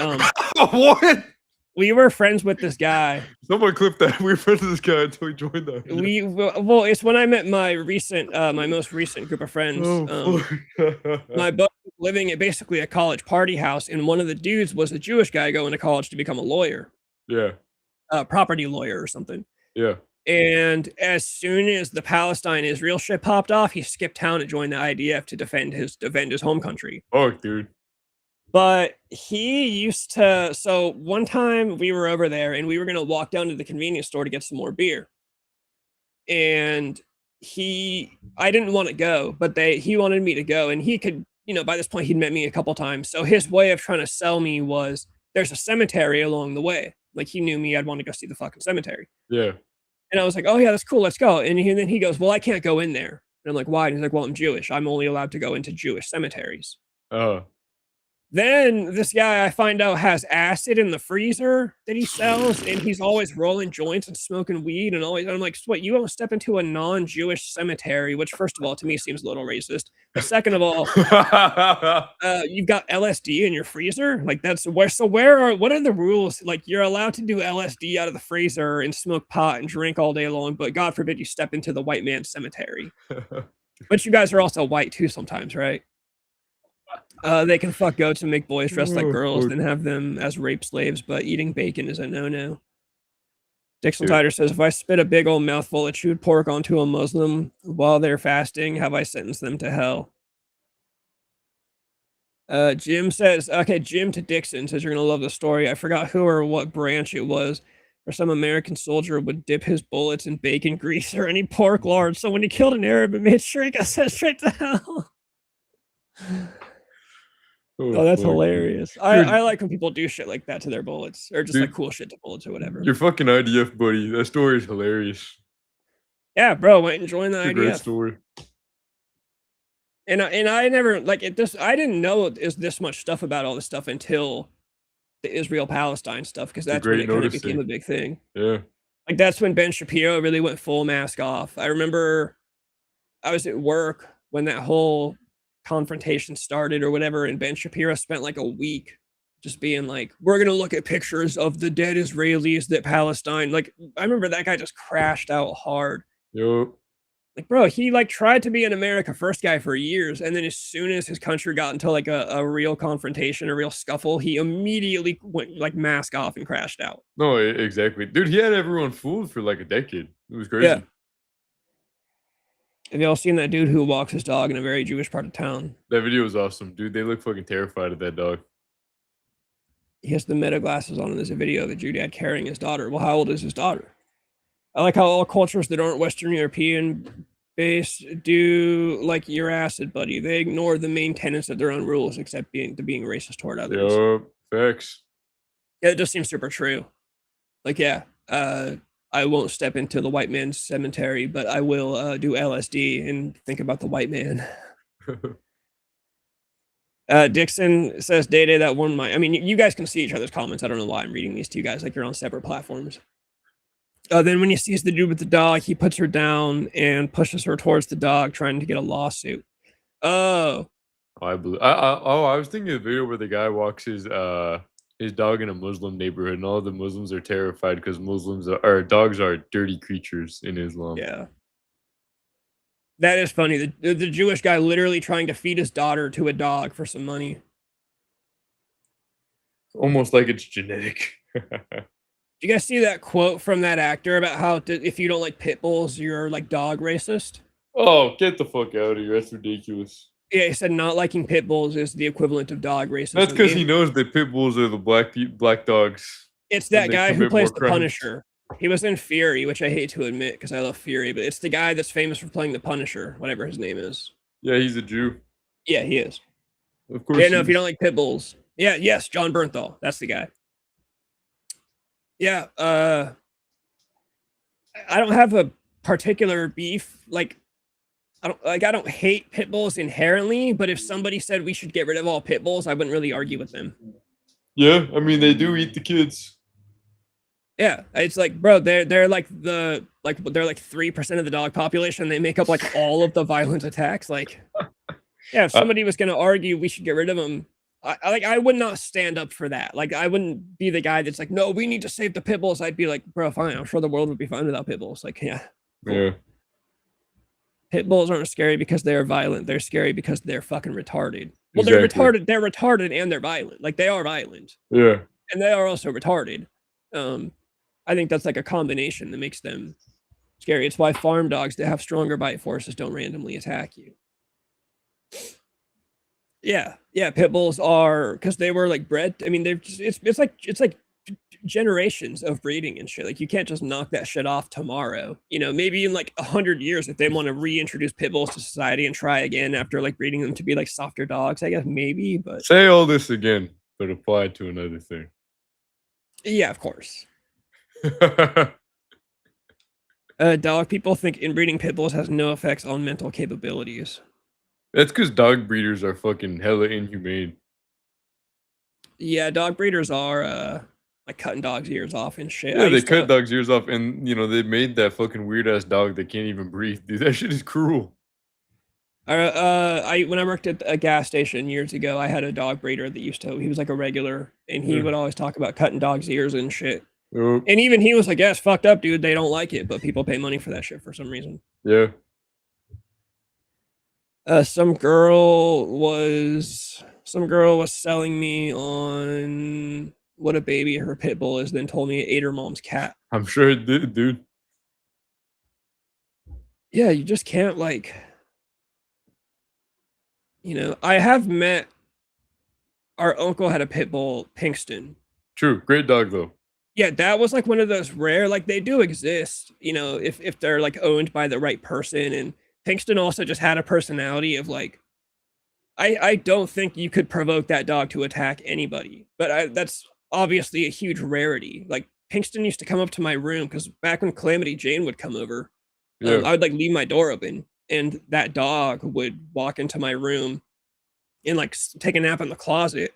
What? We were friends with this guy. Someone clipped that. We were friends with this guy until he joined that. Well, it's when I met my most recent group of friends. My buddy was living at basically a college party house, and one of the dudes was a Jewish guy going to college to become a lawyer. Yeah. Property lawyer or something. Yeah. And as soon as the Palestine-Israel shit popped off, he skipped town to join the IDF to defend his home country. Oh, dude. But he used to, so one time we were over there and we were going to walk down to the convenience store to get some more beer. And I didn't want to go, but he wanted me to go, and he could, by this point he'd met me a couple times. So his way of trying to sell me was, there's a cemetery along the way. Like, he knew me, I'd want to go see the fucking cemetery. Yeah. And I was like, "Oh yeah, that's cool, let's go." And then he goes, "Well, I can't go in there." And I'm like, "Why?" And he's like, "Well, I'm Jewish. I'm only allowed to go into Jewish cemeteries." Then this guy, I find out, has acid in the freezer that he sells, and he's always rolling joints and smoking weed and always. And I'm like, "What? You won't step into a non-Jewish cemetery?" Which, first of all, to me seems a little racist. But second of all, you've got LSD in your freezer. Like, that's where. So what are the rules? Like, you're allowed to do LSD out of the freezer and smoke pot and drink all day long, but God forbid you step into the white man's cemetery. But you guys are also white too sometimes, right? They can fuck goats and make boys dress like girls and have them as rape slaves, but eating bacon is a no-no. Dixon Tider says, "If I spit a big old mouthful of chewed pork onto a Muslim while they're fasting, have I sentenced them to hell?" Jim says, okay, Jim to Dixon says, "You're going to love the story. I forgot who or what branch it was, where some American soldier would dip his bullets in bacon grease or any pork lard. So when he killed an Arab, it made sure he got sent straight to hell." Oh, that's hilarious. I like when people do shit like that to their bullets, or just like cool shit to bullets or whatever. Your fucking IDF buddy. That story is hilarious. Yeah, bro, went and joined the It's a great IDF. story. And I never like it. I didn't know there's this much stuff about all this stuff until the Israel-Palestine stuff, because that's when great it kind of became noticing. a big thing. Yeah. Like that's when Ben Shapiro really went full mask off. I remember I was at work when that whole confrontation started or whatever, and Ben Shapiro spent like a week just being like, we're gonna look at pictures of the dead Israelis that Palestine. Like, I remember that guy just crashed out hard. Yup. Like, bro, he like tried to be an America First guy for years, and then as soon as his country got into like a real confrontation, a real scuffle, he immediately went like mask off and crashed out. No, exactly. Dude, he had everyone fooled for like a decade. It was crazy. Yeah. Have y'all seen that dude who walks his dog in a very Jewish part of town? That video was awesome. Dude, they look fucking terrified of that dog. He has the meta glasses on, and there's a video of a Jew dad carrying his daughter. Well, how old is his daughter? I like how all cultures that aren't Western European based do like your acid, buddy. They ignore the main tenets of their own rules, except being racist toward others. Yup. Facts. Yeah, it just seems super true. Like, yeah, I won't step into the white man's cemetery, but I will do LSD and think about the white man. Dixon says, Day, that one might. I mean, you guys can see each other's comments. I don't know why I'm reading these to you guys like you're on separate platforms. Then when he sees the dude with the dog, he puts her down and pushes her towards the dog, trying to get a lawsuit. Oh. I was thinking of the video where the guy walks his dog in a Muslim neighborhood, and all the Muslims are terrified because dogs are dirty creatures in Islam. Yeah. That is funny. The Jewish guy literally trying to feed his daughter to a dog for some money. Almost like it's genetic. You guys see that quote from that actor about how if you don't like pit bulls, you're like dog racist? Oh, get the fuck out of here. That's ridiculous. Yeah, he said not liking pit bulls is the equivalent of dog racism. That's because he knows that pit bulls are the black dogs. It's that guy who plays the Punisher. He was in Fury, which I hate to admit because I love Fury, but it's the guy that's famous for playing the Punisher, whatever his name is. Yeah, he's a Jew. Yeah, he is. Of course. Yeah, no, if you don't like pit bulls. Yeah, yes, John Bernthal. That's the guy. Yeah, I don't have a particular beef. Like, I don't hate pit bulls inherently, but if somebody said we should get rid of all pit bulls, I wouldn't really argue with them. Yeah, I mean they do eat the kids. Yeah, it's like, bro, they're like they're like 3% of the dog population. They make up like all of the violent attacks. Like, yeah, if somebody was gonna argue we should get rid of them, I would not stand up for that. Like, I wouldn't be the guy that's like, no, we need to save the pit bulls. I'd be like, bro, fine. I'm sure the world would be fine without pit bulls. Like, yeah. Yeah. Pit bulls aren't scary because they're violent. They're scary because they're fucking retarded. Well, Exactly. they're retarded and they're violent. Like, they are violent. Yeah. And they are also retarded. I think that's like a combination that makes them scary. It's why farm dogs that have stronger bite forces don't randomly attack you. Yeah, pit bulls are, because they were like bred. I mean, they're just, it's like generations of breeding and shit. Like, you can't just knock that shit off tomorrow. You know, maybe in like 100 years, if they want to reintroduce pit bulls to society and try again after like breeding them to be like softer dogs, I guess maybe. But say all this again, but apply to another thing. Yeah, of course. Dog people think inbreeding pit bulls has no effects on mental capabilities. That's because dog breeders are fucking hella inhumane. Yeah, dog breeders are like cutting dogs' ears off and shit. Yeah, they cut dogs' ears off, and they made that fucking weird ass dog that can't even breathe. Dude, that shit is cruel. When I worked at a gas station years ago, I had a dog breeder that he was like a regular, and he would always talk about cutting dogs' ears and shit. Yep. And even he was like, yeah, it's fucked up, dude. They don't like it, but people pay money for that shit for some reason. Yeah. Some girl was selling me on what a baby her pit bull is, then told me it ate her mom's cat. I'm sure it did, dude. Yeah, you just can't like, I have met, our uncle had a pit bull, Pinkston. True. Great dog though. Yeah, that was like one of those rare, like they do exist, if they're like owned by the right person. And Pinkston also just had a personality of like, I don't think you could provoke that dog to attack anybody, but that's obviously a huge rarity. Like, Pinkston used to come up to my room because back when Calamity Jane would come over, Yeah. I would like leave my door open, and that dog would walk into my room and like take a nap in the closet.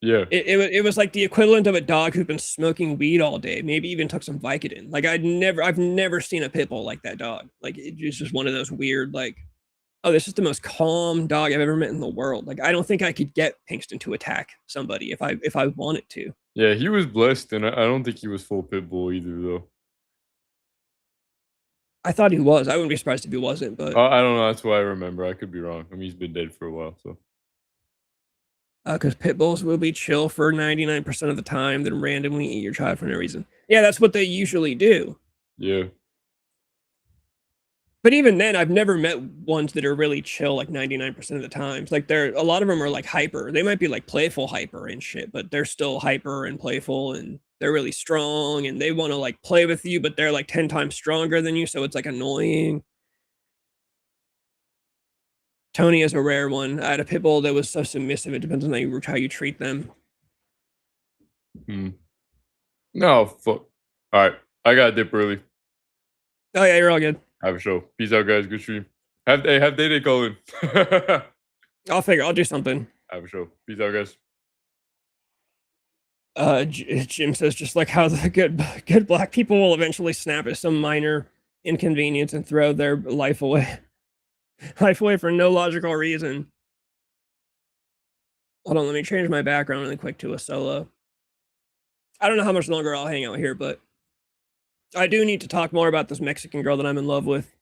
Yeah. It was like the equivalent of a dog who'd been smoking weed all day, maybe even took some Vicodin. Like I've never seen a pit bull like that dog. Like it's just one of those weird, like, oh, this is the most calm dog I've ever met in the world. Like I don't think I could get Pinkston to attack somebody if I wanted to. Yeah, he was blessed, and I don't think he was full pit bull either, though. I thought he was. I wouldn't be surprised if he wasn't, but I don't know. That's what I remember. I could be wrong. I mean, he's been dead for a while, so. because pit bulls will be chill for 99% of the time, then randomly eat your child for no reason. Yeah, that's what they usually do. Yeah. But even then, I've never met ones that are really chill like 99% of the times. Like a lot of them are like hyper. They might be like playful hyper and shit, but they're still hyper and playful, and they're really strong and they want to like play with you, but they're like 10 times stronger than you, so it's like annoying. Tony is a rare one. I had a pit bull that was so submissive. It depends on how you treat them. No, fuck. All right. I got to dip early. Oh, yeah, you're all good. Have a show. Peace out, guys. Good stream. Have Day call in. I'll do something. Have a show. Peace out, guys. Jim says, just like how the good black people will eventually snap at some minor inconvenience and throw their life away for no logical reason. Hold on, let me change my background really quick to a solo. I don't know how much longer I'll hang out here, but I do need to talk more about this Mexican girl that I'm in love with.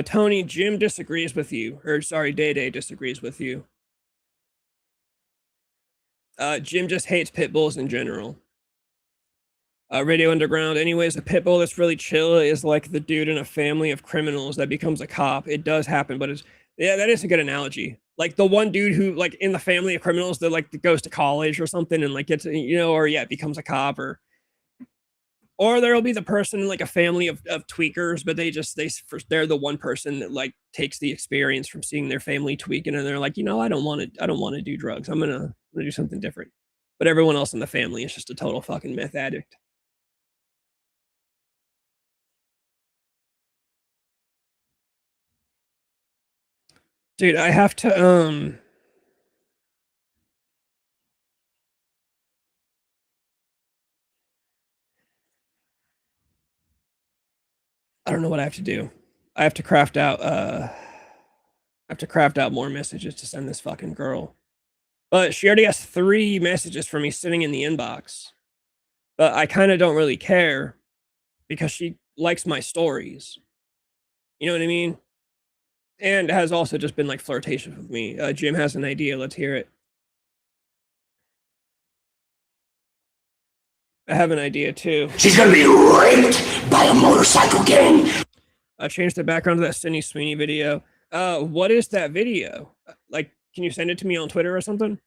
Tony, Jim disagrees with you. Or sorry, Day disagrees with you. Jim just hates pit bulls in general. Radio Underground, anyways, a pit bull that's really chill is like the dude in a family of criminals that becomes a cop. It does happen, but that is a good analogy. Like the one dude who, like, in the family of criminals that like goes to college or something and like gets, becomes a cop, or there'll be the person in like a family of tweakers, but they're the one person that like takes the experience from seeing their family tweaking, and they're like, I don't want to do drugs. I'm gonna do something different. But everyone else in the family is just a total fucking meth addict. Dude, I have to I don't know what I have to do. I have to craft out more messages to send this fucking girl. But she already has 3 messages for me sitting in the inbox. But I kind of don't really care because she likes my stories. You know what I mean? And has also just been like flirtatious with me. Jim has an idea. Let's hear it. I have an idea too. She's gonna be raped by a motorcycle gang. I changed the background to that Sydney Sweeney video. What is that video? Like, can you send it to me on Twitter or something?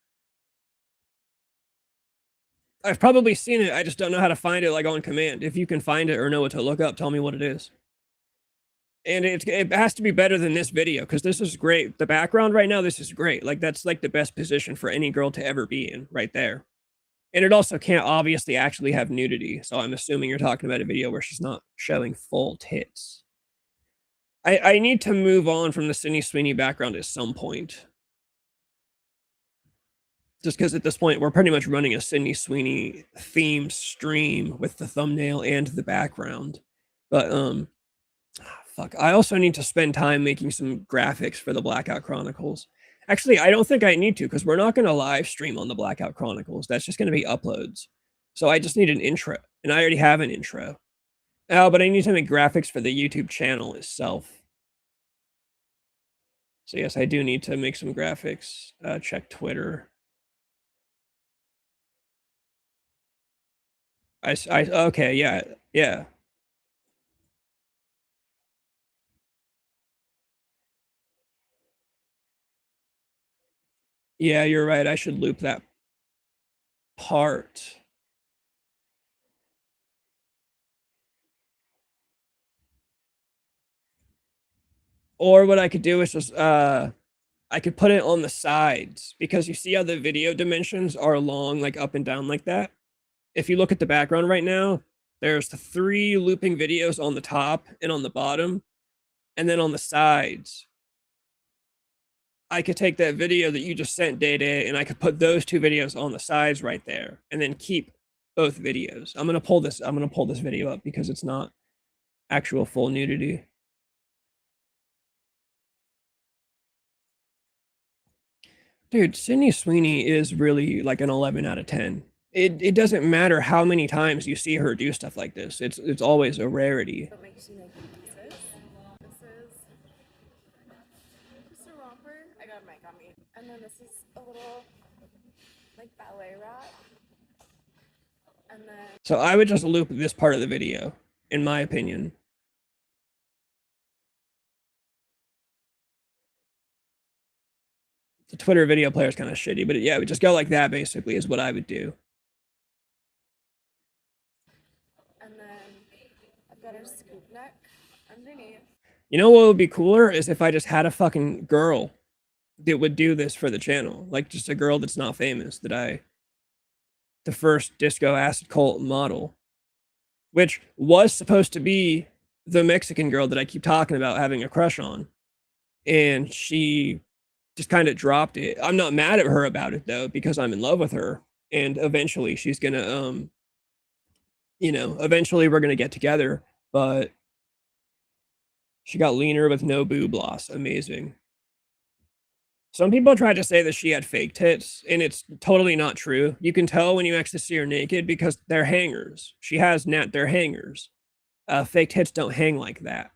I've probably seen it. I just don't know how to find it like on command. If you can find it or know what to look up, tell me what it is. And it has to be better than this video because this is great. The background right now, this is great. Like that's like the best position for any girl to ever be in right there. And it also can't obviously actually have nudity. So I'm assuming you're talking about a video where she's not showing full tits. I need to move on from the Sydney Sweeney background at some point. Just because at this point, we're pretty much running a Sydney Sweeney themed stream with the thumbnail and the background. But, fuck. I also need to spend time making some graphics for the Blackout Chronicles. Actually, I don't think I need to because we're not going to live stream on the Blackout Chronicles. That's just going to be uploads. So I just need an intro, and I already have an intro. Oh, but I need to make graphics for the YouTube channel itself. So yes, I do need to make some graphics. Check Twitter. Okay, yeah. Yeah, you're right. I should loop that part. Or what I could do is just, I could put it on the sides because you see how the video dimensions are long, like up and down like that. If you look at the background right now, there's 3 looping videos on the top and on the bottom, and then on the sides. I could take that video that you just sent, Day Day, and I could put those 2 videos on the sides right there, and then keep both videos. I'm gonna pull this video up because it's not actual full nudity. Dude, Sydney Sweeney is really like an 11 out of 10. It doesn't matter how many times you see her do stuff like this. It's always a rarity. What makes you make pieces? This is just a romper. I got a mic on me. And then this is a little like ballet wrap. And then So I would just loop this part of the video, in my opinion. The Twitter video player is kind of shitty, but yeah, we just go like that basically is what I would do. and then I've got a scoop neck underneath. You know what would be cooler is if I just had a fucking girl that would do this for the channel. Like just a girl that's not famous, the first disco acid cult model, which was supposed to be the Mexican girl that I keep talking about having a crush on. And she just kind of dropped it. I'm not mad at her about it though, because I'm in love with her. And eventually she's gonna, eventually we're gonna get together, but she got leaner with no boob loss. Amazing. Some people try to say that she had fake tits, and it's totally not true. You can tell when you actually see her naked because they're hangers. She has they're hangers. Fake tits don't hang like that.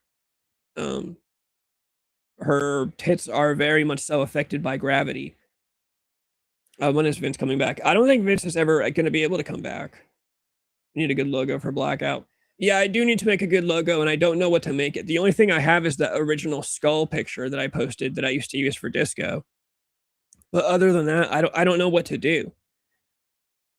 Her tits are very much so affected by gravity. When is Vince coming back? I don't think Vince is ever going to be able to come back. We need a good logo for Blackout. Yeah, I do need to make a good logo, and I don't know what to make it. The only thing I have is the original skull picture that I posted that I used to use for disco. But other than that, I don't know what to do.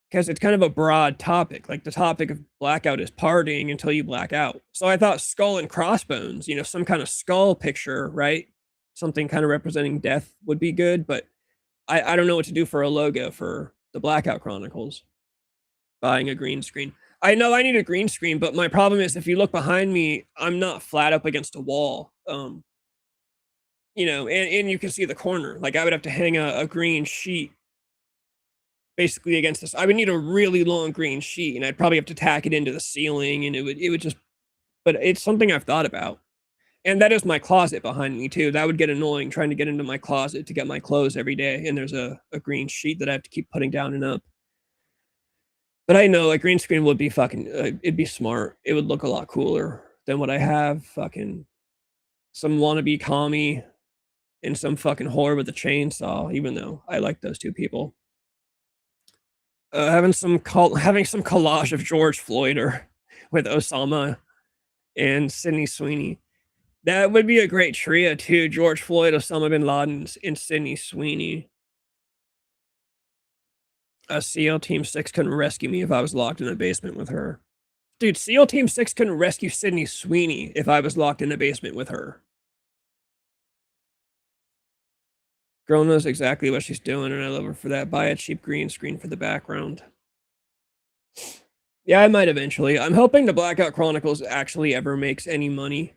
Because it's kind of a broad topic. Like the topic of Blackout is partying until you black out. So I thought skull and crossbones, some kind of skull picture, right? Something kind of representing death would be good, but I don't know what to do for a logo for the Blackout Chronicles. Buying a green screen. I know I need a green screen, but my problem is if you look behind me, I'm not flat up against a wall. And you can see the corner. Like I would have to hang a green sheet basically against this. I would need a really long green sheet, and I'd probably have to tack it into the ceiling, and it would just, but it's something I've thought about. And that is my closet behind me too. That would get annoying trying to get into my closet to get my clothes every day. And there's a green sheet that I have to keep putting down and up. But I know a green screen would be it'd be smart. It would look a lot cooler than what I have. Fucking some wannabe commie and some fucking whore with a chainsaw, even though I like those 2 people. Having some collage of George Floyd or with Osama and Sydney Sweeney. That would be a great trio too. George Floyd, Osama bin Laden, and Sydney Sweeney. SEAL Team 6 couldn't rescue me if I was locked in a basement with her. Dude, SEAL Team 6 couldn't rescue Sydney Sweeney if I was locked in a basement with her. Girl knows exactly what she's doing, and I love her for that. Buy a cheap green screen for the background. Yeah, I might eventually. I'm hoping the Blackout Chronicles actually ever makes any money.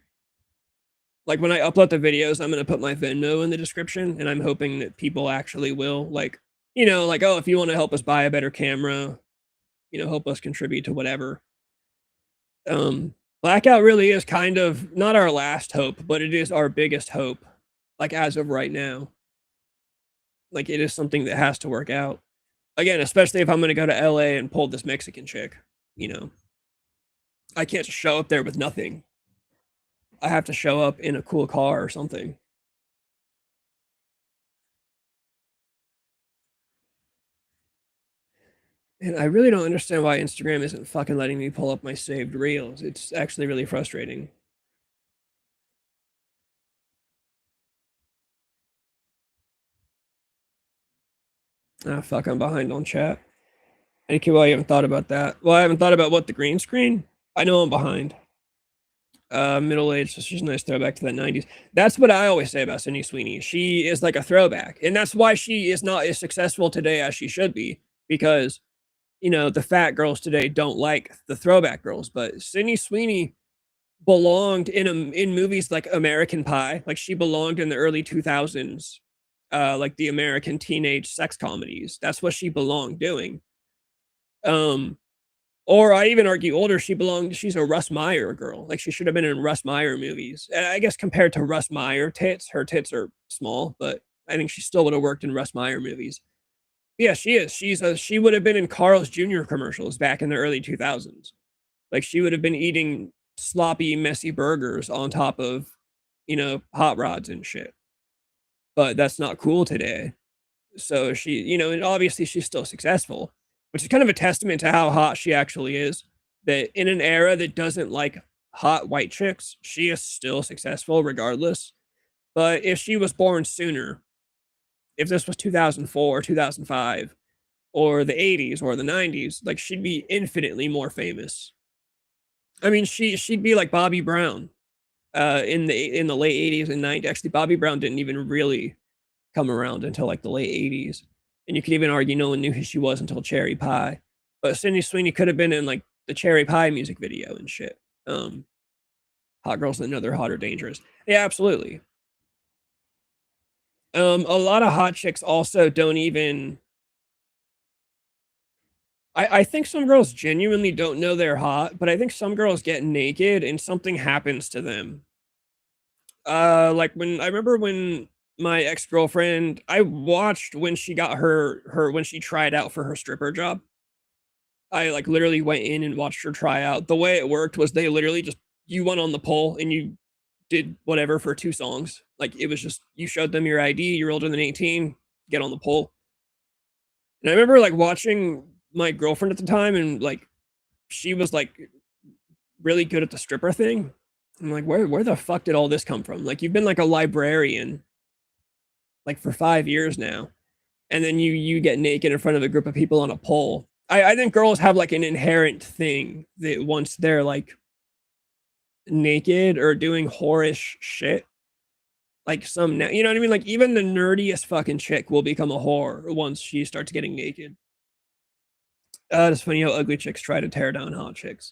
Like when I upload the videos, I'm going to put my Venmo in the description, and I'm hoping that people actually will. Like, oh, if you want to help us buy a better camera, help us contribute to whatever. Blackout really is kind of not our last hope, but it is our biggest hope, like as of right now. Like it is something that has to work out. Again, especially if I'm going to go to LA and pull this Mexican chick, I can't just show up there with nothing. I have to show up in a cool car or something. And I really don't understand why Instagram isn't fucking letting me pull up my saved reels. It's actually really frustrating. Ah, fuck, I'm behind on chat. Thank you, well, you haven't thought about that. Well, I haven't thought about what, the green screen? I know I'm behind. Middle-aged, so she's a nice throwback to the 90s. That's what I always say about Sydney Sweeney. She is like a throwback. And that's why she is not as successful today as she should be. Because the fat girls today don't like the throwback girls, but Sydney Sweeney belonged in movies like American Pie. Like, she belonged in the early 2000s, like the American teenage sex comedies. That's what she belonged doing. Or I even argue older, she's a Russ Meyer girl. Like, she should have been in Russ Meyer movies. And I guess compared to Russ Meyer tits, her tits are small, but I think she still would have worked in Russ Meyer movies. Yeah, she is. She would have been in Carl's Jr. commercials back in the early 2000s. Like, she would have been eating sloppy, messy burgers on top of, hot rods and shit. But that's not cool today. So she, and obviously she's still successful, which is kind of a testament to how hot she actually is. That in an era that doesn't like hot white chicks, she is still successful regardless. But if she was born sooner, if this was 2004 or 2005 or the 80s or the 90s, like, she'd be infinitely more famous. I mean, she'd be like Bobby Brown in the late 80s and 90s. Actually, Bobby Brown didn't even really come around until like the late 80s. And you could even argue no one knew who she was until Cherry Pie. But Sydney Sweeney could have been in like the Cherry Pie music video and shit. Hot Girls That Know They're Hot or Dangerous. Yeah, absolutely. A lot of hot chicks also don't even. I think some girls genuinely don't know they're hot, but I think some girls get naked and something happens to them. Like, I remember when my ex-girlfriend, I watched when she got when she tried out for her stripper job. I like literally went in and watched her try out. The way it worked was they literally just, you went on the pole and you did whatever for 2 songs. Like, it was just, you showed them your ID, you're older than 18, get on the pole. And I remember like watching my girlfriend at the time, and like, she was like really good at the stripper thing. I'm like, where the fuck did all this come from? Like, you've been like a librarian like for 5 years now, and then you get naked in front of a group of people on a pole. I think girls have like an inherent thing that once they're like naked or doing whorish shit, like you know what I mean? Like, even the nerdiest fucking chick will become a whore once she starts getting naked. It's funny how ugly chicks try to tear down hot chicks.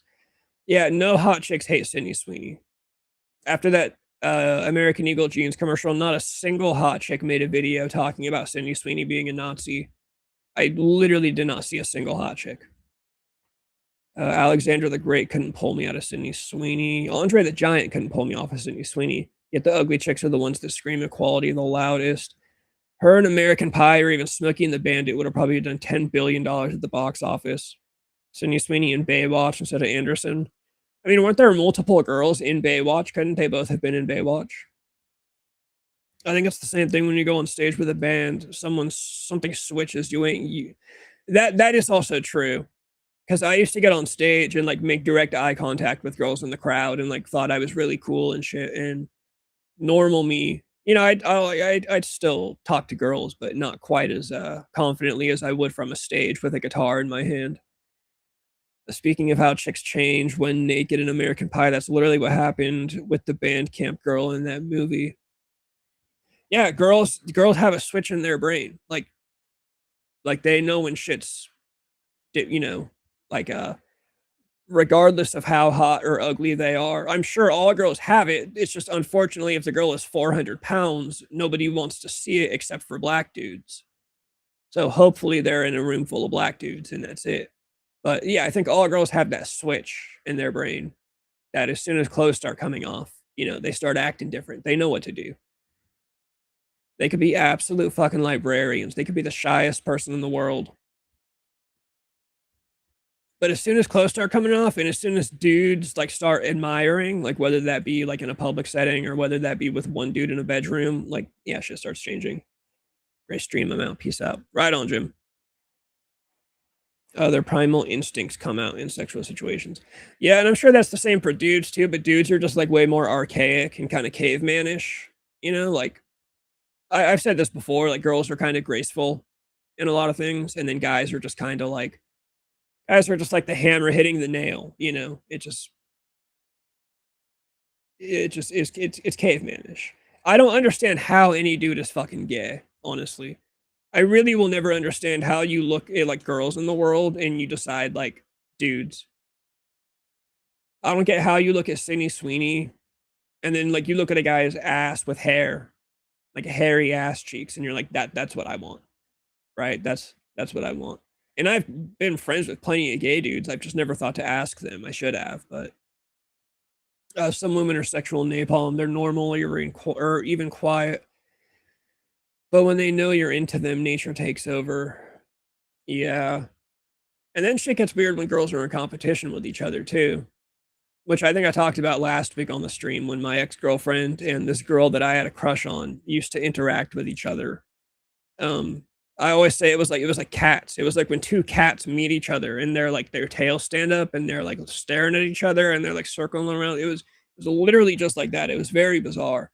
Yeah, no hot chicks hate Sydney Sweeney. After that American Eagle jeans commercial, not a single hot chick made a video talking about Sydney Sweeney being a Nazi. I literally did not see a single hot chick. Alexander the Great couldn't pull me out of Sydney Sweeney. Andre the Giant couldn't pull me off of Sydney Sweeney. Yet the ugly chicks are the ones that scream equality the loudest. Her and American Pie, or even Smokey and the Bandit, would have probably done $10 billion at the box office. Sydney Sweeney and Baywatch instead of Anderson. I mean, weren't there multiple girls in Baywatch? Couldn't they both have been in Baywatch? I think it's the same thing when you go on stage with a band. Something switches. That is also true. Because I used to get on stage and like make direct eye contact with girls in the crowd and like thought I was really cool and shit. And normal me, I'd still talk to girls, but not quite as confidently as I would from a stage with a guitar in my hand. Speaking of how chicks change when naked in American Pie, that's literally what happened with the band camp girl in that movie. Yeah, girls have a switch in their brain. Like they know when shit's, like regardless of how hot or ugly they are. I'm sure all girls have it. It's just, unfortunately, if the girl is 400 pounds, nobody wants to see it except for black dudes. So hopefully they're in a room full of black dudes and that's it. But yeah, I think all girls have that switch in their brain that as soon as clothes start coming off, they start acting different. They know what to do. They could be absolute fucking librarians. They could be the shyest person in the world. But as soon as clothes start coming off and as soon as dudes like start admiring, like whether that be like in a public setting or whether that be with one dude in a bedroom, like, yeah, shit starts changing. Great stream, I'm out. Peace out. Right on, Jim. Their primal instincts come out in sexual situations. Yeah, and I'm sure that's the same for dudes too, but dudes are just like way more archaic and kind of cavemanish. Like I've said this before, like girls are kind of graceful in a lot of things, and then guys are just kind of like the hammer hitting the nail, it's cavemanish. I don't understand how any dude is fucking gay, honestly. I really will never understand how you look at like girls in the world and you decide like dudes. I don't get how you look at Sydney Sweeney and then like you look at a guy's ass with hair, like hairy ass cheeks, and you're like, that's what I want. Right? That's what I want. And I've been friends with plenty of gay dudes. I've just never thought to ask them. I should have, but some women are sexual napalm. They're normal or even quiet. But when they know you're into them, nature takes over. Yeah. And then shit gets weird when girls are in competition with each other too, which I think I talked about last week on the stream when my ex-girlfriend and this girl that I had a crush on used to interact with each other. I always say it was like cats. It was like when two cats meet each other and they're like their tails stand up and they're like staring at each other and they're like circling around. It was literally just like that. It was very bizarre.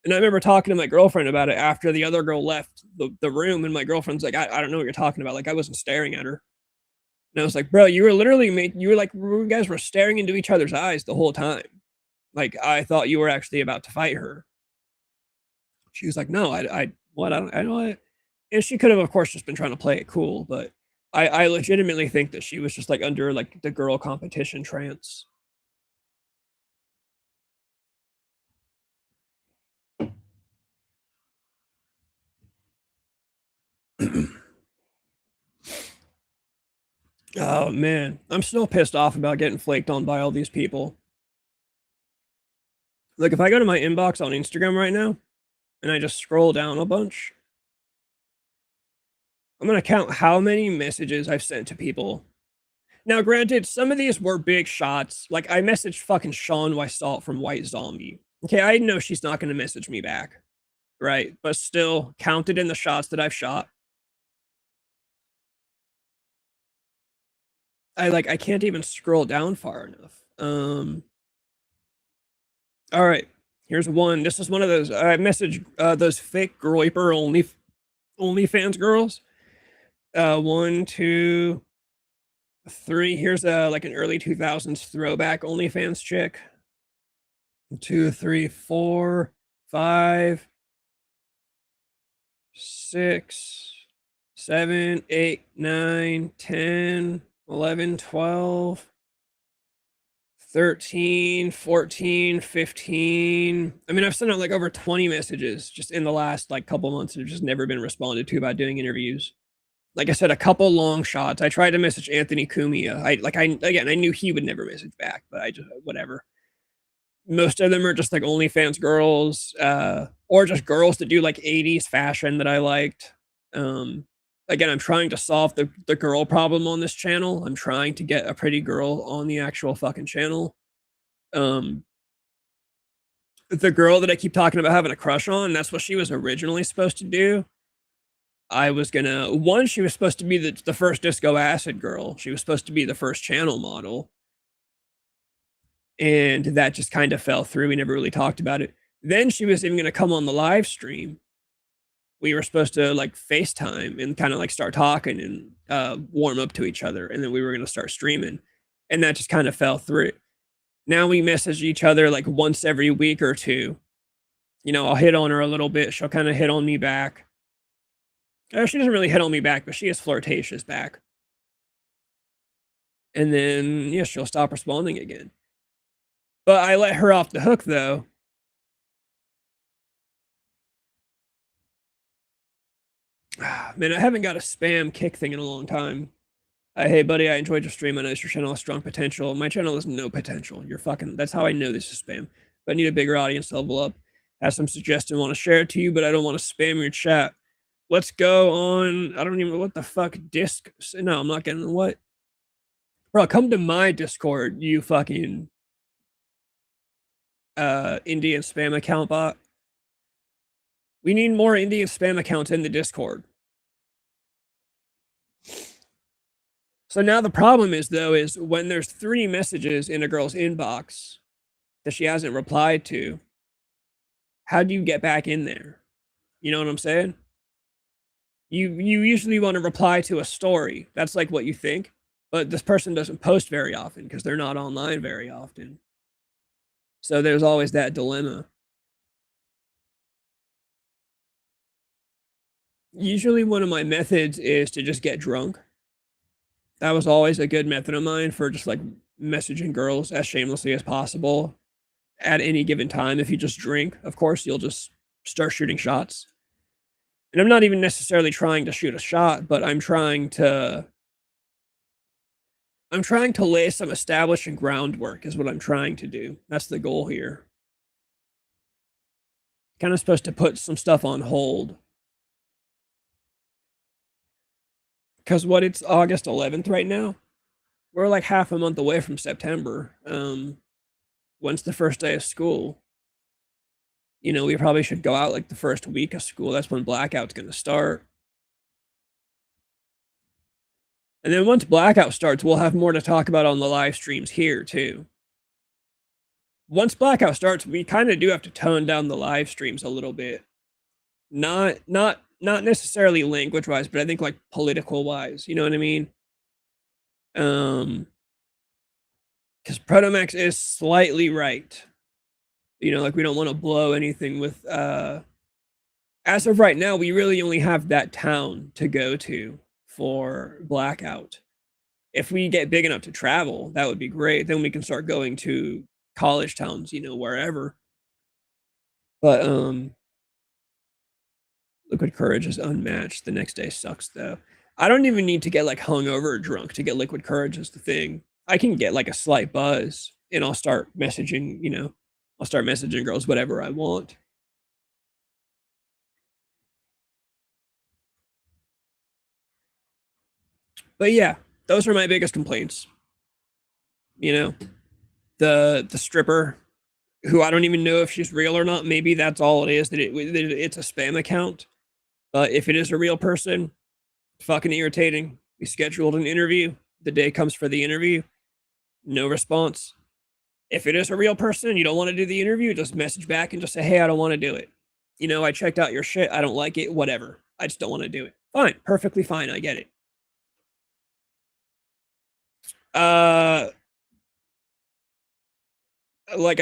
And I remember talking to my girlfriend about it after the other girl left the room, and my girlfriend's like, I don't know what you're talking about. Like I wasn't staring at her. And I was like, bro, you guys were staring into each other's eyes the whole time. Like I thought you were actually about to fight her. She was like, no, I don't. And she could have, of course, just been trying to play it cool, but I legitimately think that she was just like under like the girl competition trance. Oh man, I'm still pissed off about getting flaked on by all these people. Like if I go to my inbox on Instagram right now and I just scroll down a bunch, I'm gonna count how many messages I've sent to people. Now, granted, some of these were big shots. Like I messaged fucking Sean Weissalt from White Zombie. Okay, I know she's not gonna message me back, right? But still, counted in the shots that I've shot. I can't even scroll down far enough. All right, here's one. This is one of those. I messaged those fake Groiper OnlyFans girls. 1, 2, 3. Here's like an early 2000s throwback OnlyFans chick. 2, 3, 4, 5, 6, 7, 8, 9, 10, 11, 12, 13, 14, 15. I mean, I've sent out like over 20 messages just in the last like couple months that have just never been responded to about doing interviews. Like I said, a couple long shots. I tried to message Anthony Cumia. I knew he would never message back, but I just whatever. Most of them are just like OnlyFans girls, or just girls that do like 80s fashion that I liked. Again, I'm trying to solve the girl problem on this channel. I'm trying to get a pretty girl on the actual fucking channel. The girl that I keep talking about having a crush on, that's what she was originally supposed to do. I was gonna she was supposed to be the first Disco Acid girl. She was supposed to be the first channel model. And that just kind of fell through. We never really talked about it. Then she was even gonna come on the live stream. We were supposed to like FaceTime and kind of like start talking and warm up to each other. And then we were gonna start streaming. And that just kind of fell through. Now we message each other like once every week or two. You know, I'll hit on her a little bit. She'll kind of hit on me back. She doesn't really hit on me back, but she is flirtatious back. And then, yeah, she'll stop responding again. But I let her off the hook, though. Man, I haven't got a spam kick thing in a long time. Hey, buddy, I enjoyed your stream. I know your channel has strong potential. My channel has no potential. That's how I know this is spam. But I need a bigger audience to level up. Have some suggestion, want to share it to you, but I don't want to spam your chat. Let's go on. I don't even know what the fuck disc. No, I'm not getting what. Bro, come to my Discord, you fucking Indian spam account bot. We need more Indian spam accounts in the Discord. So now the problem is, though, is when there's 3 messages in a girl's inbox that she hasn't replied to, how do you get back in there? You know what I'm saying? You usually want to reply to a story. That's like what you think. But this person doesn't post very often because they're not online very often. So there's always that dilemma. Usually one of my methods is to just get drunk. That was always a good method of mine for just like messaging girls as shamelessly as possible at any given time. If you just drink, of course, you'll just start shooting shots. And I'm not even necessarily trying to shoot a shot, but I'm trying to lay some establishing groundwork is what I'm trying to do. That's the goal here. Kind of supposed to put some stuff on hold. Because it's August 11th right now. We're like half a month away from September. When's the first day of school? You know, we probably should go out like the first week of school. That's when blackout's going to start. And then once blackout starts, we'll have more to talk about on the live streams here too. Once blackout starts, we kind of do have to tone down the live streams a little bit. Not necessarily language wise, but I think like political wise, you know what I mean? Because Protomax is slightly right. You know, like we don't want to blow anything with as of right now, we really only have that town to go to for blackout. If we get big enough to travel, that would be great. Then we can start going to college towns, you know, wherever. But Liquid Courage is unmatched. The next day sucks though. I don't even need to get like hungover or drunk to get Liquid Courage as the thing. I can get like a slight buzz and I'll start messaging, you know, I'll start messaging girls whatever I want. But yeah, those are my biggest complaints. You know, the stripper, who I don't even know if she's real or not. Maybe that's all it is, that it's a spam account. But if it is a real person, fucking irritating. We scheduled an interview. The day comes for the interview. No response. If it is a real person, you don't want to do the interview, just message back and just say, hey, I don't want to do it. You know, I checked out your shit. I don't like it. Whatever. I just don't want to do it. Fine. Perfectly fine. I get it. Like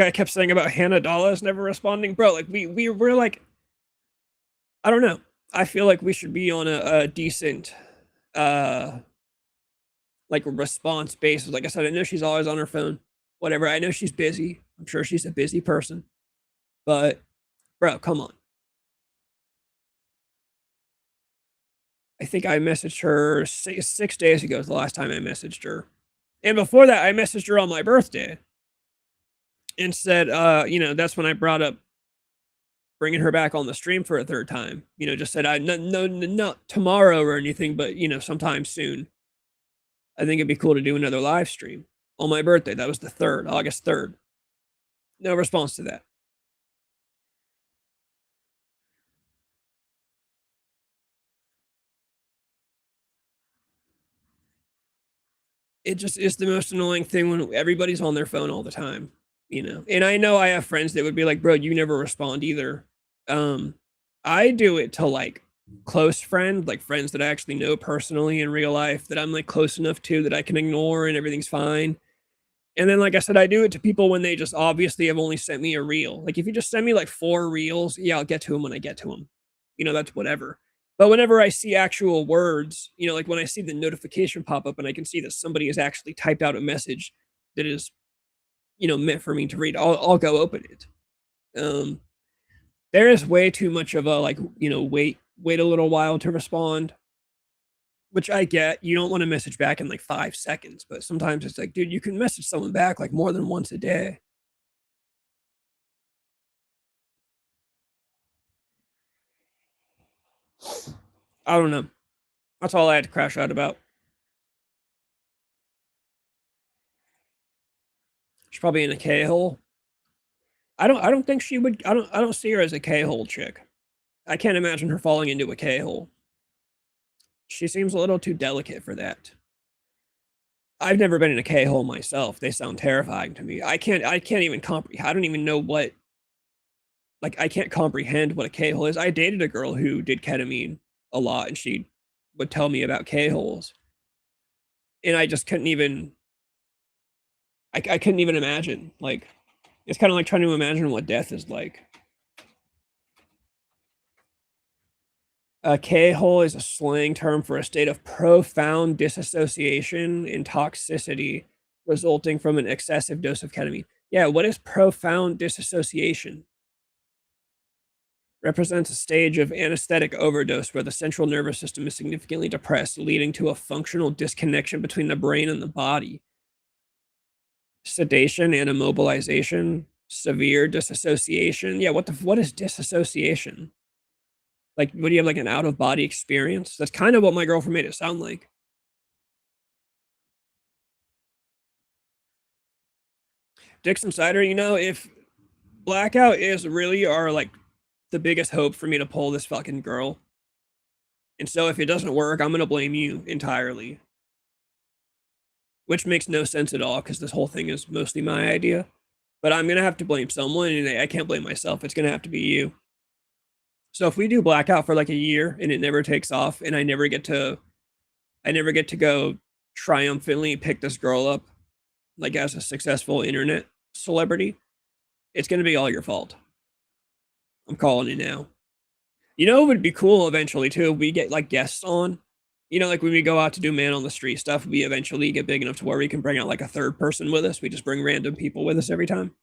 I kept saying about Hannah Dallas never responding, bro. Like we're like, I don't know. I feel like we should be on a decent like response basis. Like I said, I know she's always on her phone. Whatever. I know she's busy. I'm sure she's a busy person. But bro, come on. I think I messaged her 6 days ago is the last time I messaged her. And before that, I messaged her on my birthday. And said, you know, that's when I brought up bringing her back on the stream for a third time. You know, just said, not tomorrow or anything, but, you know, sometime soon. I think it'd be cool to do another live stream on my birthday. That was the 3rd, August 3rd. No response to that. It just is the most annoying thing when everybody's on their phone all the time, you know. And I know I have friends that would be like, bro, you never respond either. I do it to like close friends, like friends that I actually know personally in real life that I'm like close enough to that I can ignore and everything's fine. And then, like I said, I do it to people when they just obviously have only sent me a reel. Like if you just send me like 4 reels, yeah, I'll get to them when I get to them. You know, that's whatever. But whenever I see actual words, you know, like when I see the notification pop up and I can see that somebody has actually typed out a message that is, you know, meant for me to read, I'll go open it. There is way too much of a like, you know, wait a little while to respond, which I get. You don't want to message back in like 5 seconds, but sometimes it's like, dude, you can message someone back like more than once a day. I don't know. That's all I had to crash out about. She's probably in a K-hole. I don't think she would. I don't see her as a K-hole chick. I can't imagine her falling into a K-hole. She seems a little too delicate for that. I've never been in a K-hole myself. They sound terrifying to me. I can't even comprehend. I don't even know what. Like, I can't comprehend what a K-hole is. I dated a girl who did ketamine a lot, and she would tell me about K-holes. And I just couldn't even. I couldn't even imagine. Like, it's kind of like trying to imagine what death is like. A K-hole is a slang term for a state of profound disassociation and toxicity resulting from an excessive dose of ketamine. Yeah, what is profound disassociation? Represents a stage of anesthetic overdose where the central nervous system is significantly depressed, leading to a functional disconnection between the brain and the body. Sedation and immobilization, severe disassociation. Yeah, what is disassociation? Like, what do you have, like, an out-of-body experience? That's kind of what my girlfriend made it sound like. Dixon Cider, you know, if blackout is really like, the biggest hope for me to pull this fucking girl, and so if it doesn't work, I'm gonna blame you entirely. Which makes no sense at all, because this whole thing is mostly my idea. But I'm gonna have to blame someone, and I can't blame myself. It's gonna have to be you. So if we do blackout for like a year and it never takes off, and I never get to go triumphantly pick this girl up, like, as a successful internet celebrity, it's gonna be all your fault. I'm calling it now. You know, it would be cool eventually too if we get like guests on. You know, like when we go out to do man on the street stuff, we eventually get big enough to where we can bring out like a third person with us. We just bring random people with us every time.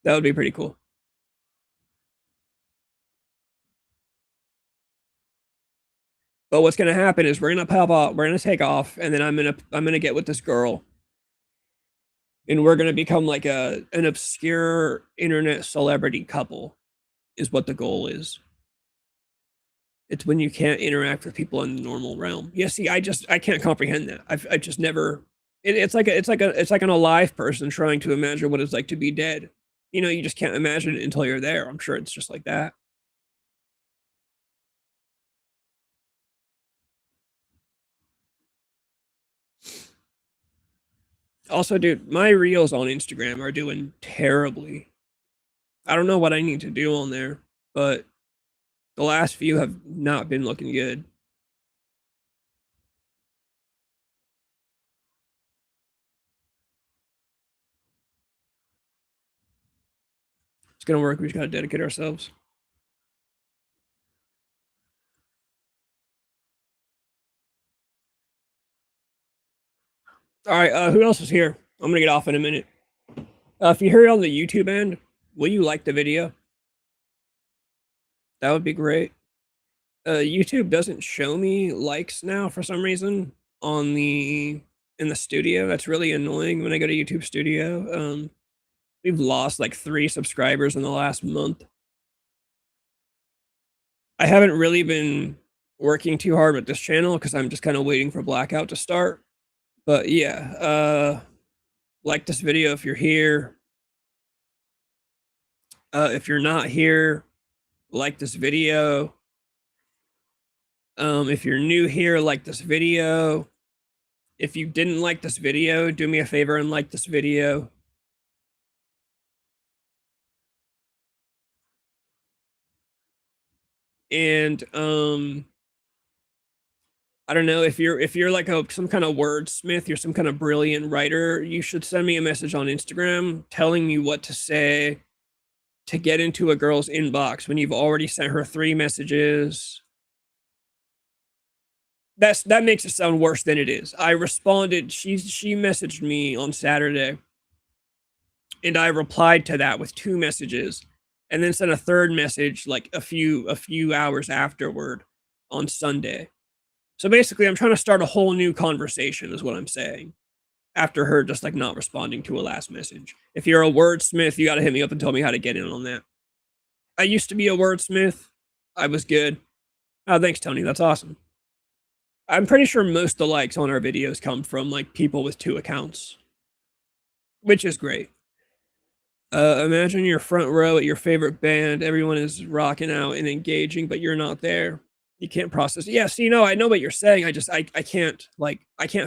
That would be pretty cool. But what's gonna happen is we're gonna pop off, we're gonna take off, and then I'm gonna get with this girl, and we're gonna become like an obscure internet celebrity couple, is what the goal is. It's when you can't interact with people in the normal realm. Yeah, see, I can't comprehend that. I just never. It's like an alive person trying to imagine what it's like to be dead. You know, you just can't imagine it until you're there. I'm sure it's just like that. Also, dude, my reels on Instagram are doing terribly. I don't know what I need to do on there, but the last few have not been looking good. It's gonna work. We just gotta dedicate ourselves. All right, who else is here? I'm gonna get off in a minute. If you hear it on the YouTube end, will you like the video? That would be great. YouTube doesn't show me likes now for some reason in the studio. That's really annoying when I go to YouTube Studio. We've lost like 3 subscribers in the last month. I haven't really been working too hard with this channel because I'm just kind of waiting for Blackout to start. But yeah, like this video if you're here. If you're not here, like this video. If you're new here, like this video. If you didn't like this video, do me a favor and like this video. And I don't know, if you're like some kind of wordsmith, you're some kind of brilliant writer, you should send me a message on Instagram telling me what to say to get into a girl's inbox when you've already sent her 3 messages. That makes it sound worse than it is. I responded, she messaged me on Saturday, and I replied to that with 2 messages, and then sent a 3rd message like a few hours afterward on Sunday. So basically, I'm trying to start a whole new conversation, is what I'm saying, after her just like not responding to a last message. If you're a wordsmith, you got to hit me up and tell me how to get in on that. I used to be a wordsmith. I was good. Oh, thanks, Tony. That's awesome. I'm pretty sure most of the likes on our videos come from like people with 2 accounts, which is great. Imagine you're front row at your favorite band. Everyone is rocking out and engaging, but you're not there. You can't process. Yeah, see, no, I know what you're saying. I can't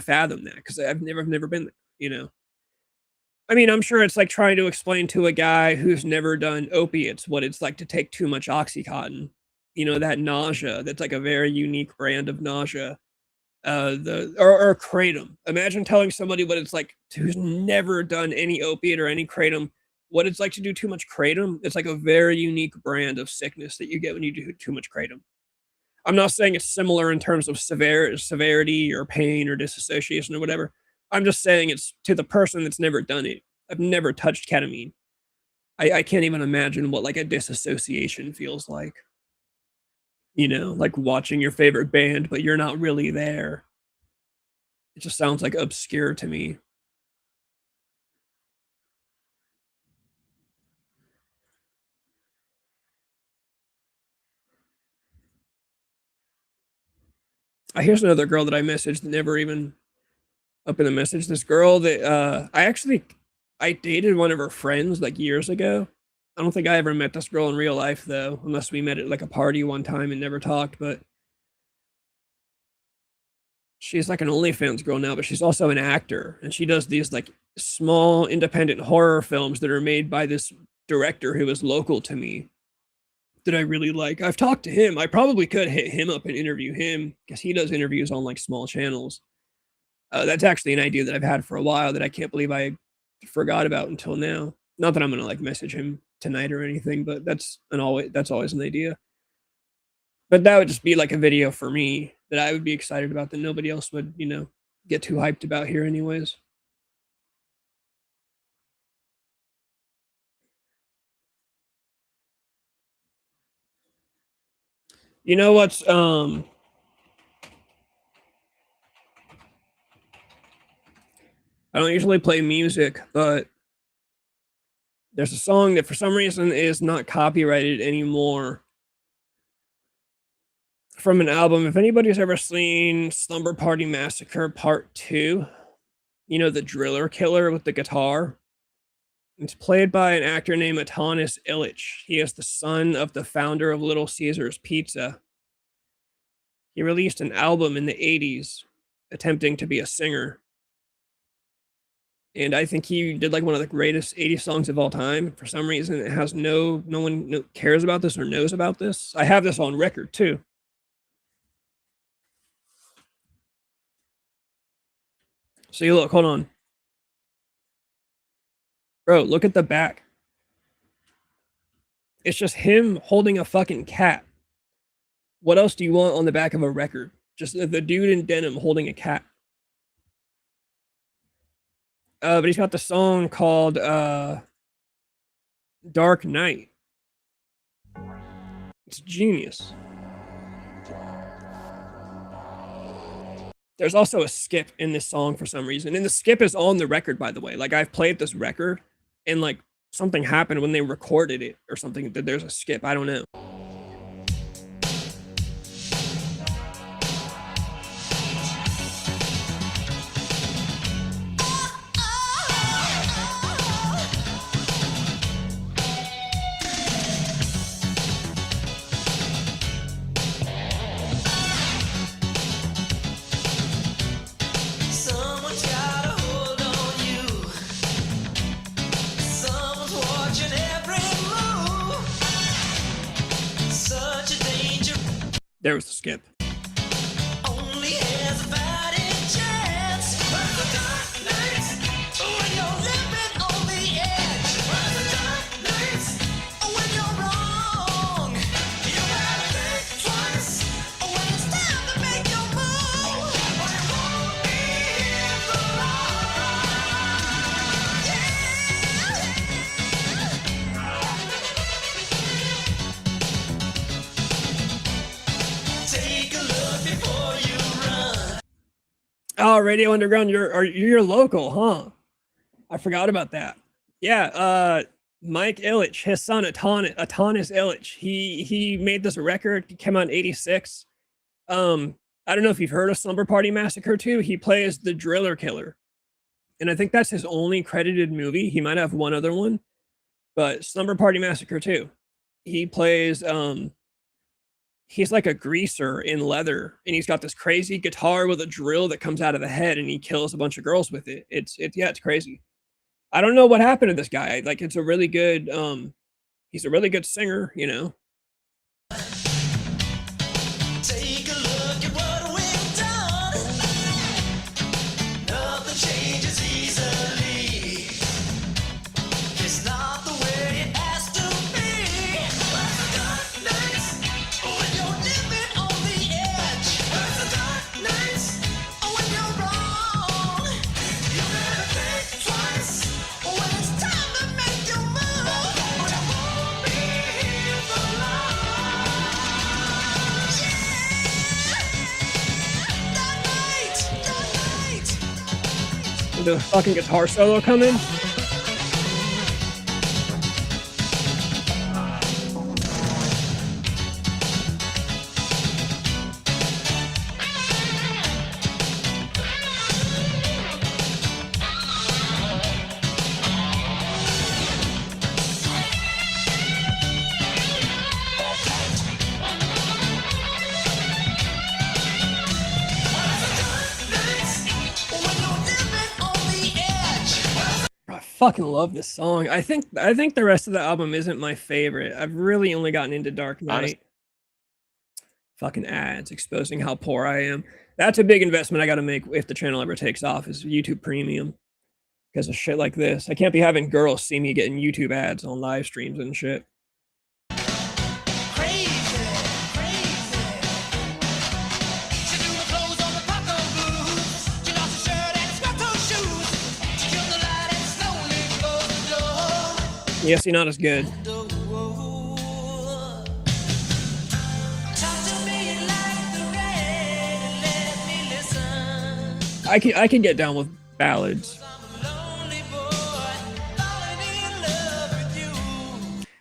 fathom that because I've never been there, you know. I mean, I'm sure it's like trying to explain to a guy who's never done opiates what it's like to take too much Oxycontin. You know, that nausea, that's like a very unique brand of nausea. Or kratom. Imagine telling somebody what it's like who's never done any opiate or any kratom, what it's like to do too much kratom. It's like a very unique brand of sickness that you get when you do too much kratom. I'm not saying it's similar in terms of severity or pain or disassociation or whatever. I'm just saying it's to the person that's never done it. I've never touched ketamine. I can't even imagine what like a disassociation feels like. You know, like watching your favorite band, but you're not really there. It just sounds like obscure to me. Here's another girl that I messaged that never even up in the message. This girl that I dated one of her friends like years ago. I don't think I ever met this girl in real life though, unless we met at like a party one time and never talked, but she's like an OnlyFans girl now, but she's also an actor, and she does these like small independent horror films that are made by this director who is local to me that I really like. I've talked to him. I probably could hit him up and interview him because he does interviews on like small channels. That's actually an idea that I've had for a while that I can't believe I forgot about until now. Not that I'm gonna like message him tonight or anything, but that's always an idea. But that would just be like a video for me that I would be excited about that nobody else would, you know, get too hyped about here anyways. You know what's I don't usually play music, but there's a song that for some reason is not copyrighted anymore from an album. If anybody's ever seen Slumber Party Massacre Part 2, you know, the driller killer with the guitar. It's played by an actor named Atanis Illich. He is the son of the founder of Little Caesars Pizza. He released an album in the 80s attempting to be a singer. And I think he did like one of the greatest 80s songs of all time. For some reason, it has no one cares about this or knows about this. I have this on record too. See, look, hold on. Bro, look at the back. It's just him holding a fucking cat. What else do you want on the back of a record? Just the dude in denim holding a cat. But he's got the song called Dark Knight. It's genius. There's also a skip in this song for some reason. And the skip is on the record, by the way. Like, I've played this record, and like something happened when they recorded it or something. That there's a skip. I don't know. There was the skip. Only has a fighting chance. Where's the dark nights when you're living on the edge? Where's the dark nights when you're wrong? You gotta think twice when it's time to make your move. Or you won't be in the Take a look before you run. Oh, Radio Underground, you're local, huh? I forgot about that. Yeah, Mike Illich, his son Atanis Illich, he made this record. It came out in '86. I don't know if you've heard of Slumber Party Massacre 2. He plays the driller killer, and I think that's his only credited movie. He might have one other one, but Slumber Party Massacre 2. He plays he's like a greaser in leather, and he's got this crazy guitar with a drill that comes out of the head, and he kills a bunch of girls with it. It's crazy. I don't know what happened to this guy. Like, it's a really good he's a really good singer, you know. Take a look at what we've done. Nothing changes easily. It's not the way it has to be. But the dark nights when you're living on the the fucking guitar solo coming. I fucking love this song. I think the rest of the album isn't my favorite. I've really only gotten into Dark Knight. Fucking ads exposing how poor I am. That's a big investment I got to make if the channel ever takes off, is YouTube Premium. Because of shit like this. I can't be having girls see me getting YouTube ads on live streams and shit. Yes, you're not as good. I can get down with ballads.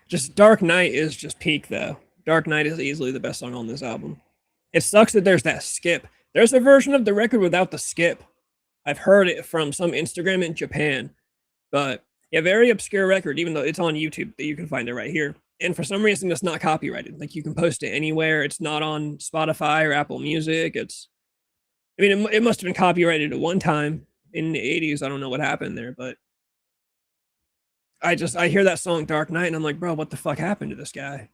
Just Dark Knight is just peak though. Dark Knight is easily the best song on this album. It sucks that there's that skip. There's a version of the record without the skip. I've heard it from some Instagram in Japan, but yeah, very obscure record, even though it's on YouTube, that you can find it right here. And for some reason, it's not copyrighted. Like, you can post it anywhere. It's not on Spotify or Apple Music. It must have been copyrighted at one time in the 80s. I don't know what happened there, but I hear that song Dark Knight and I'm like, bro, what the fuck happened to this guy?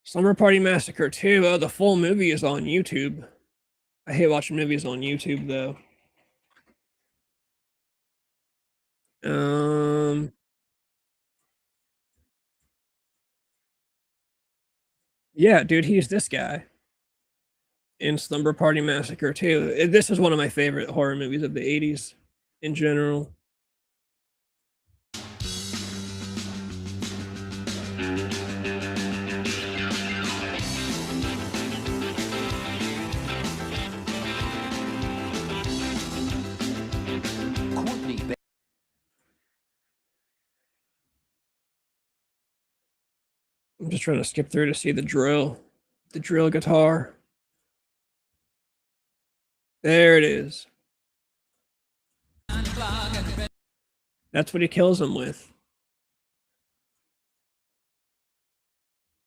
Slumber Party Massacre 2. Oh, the full movie is on YouTube. I hate watching movies on YouTube though. Yeah, dude, he's this guy in Slumber Party Massacre 2. This is one of my favorite horror movies of the 80s in general. I'm just trying to skip through to see the drill guitar. There it is. That's what he kills him with.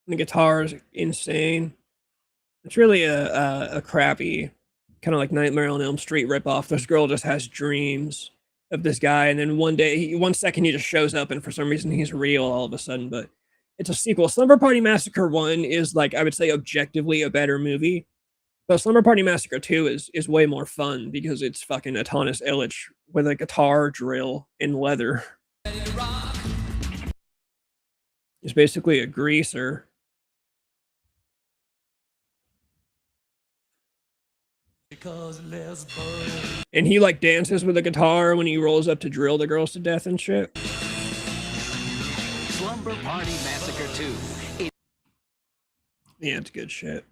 The guitar is insane. It's really a crappy, kind of like Nightmare on Elm Street ripoff. This girl just has dreams of this guy, and then one second he just shows up, and for some reason he's real all of a sudden, but it's a sequel. Slumber Party Massacre 1 is, like, I would say objectively a better movie. But Slumber Party Massacre 2 is way more fun because it's fucking Atanis Illich with a guitar drill in leather. He's basically a greaser. And he, like, dances with a guitar when he rolls up to drill the girls to death and shit. Slumber Party Massacre 2. Yeah, it's good shit.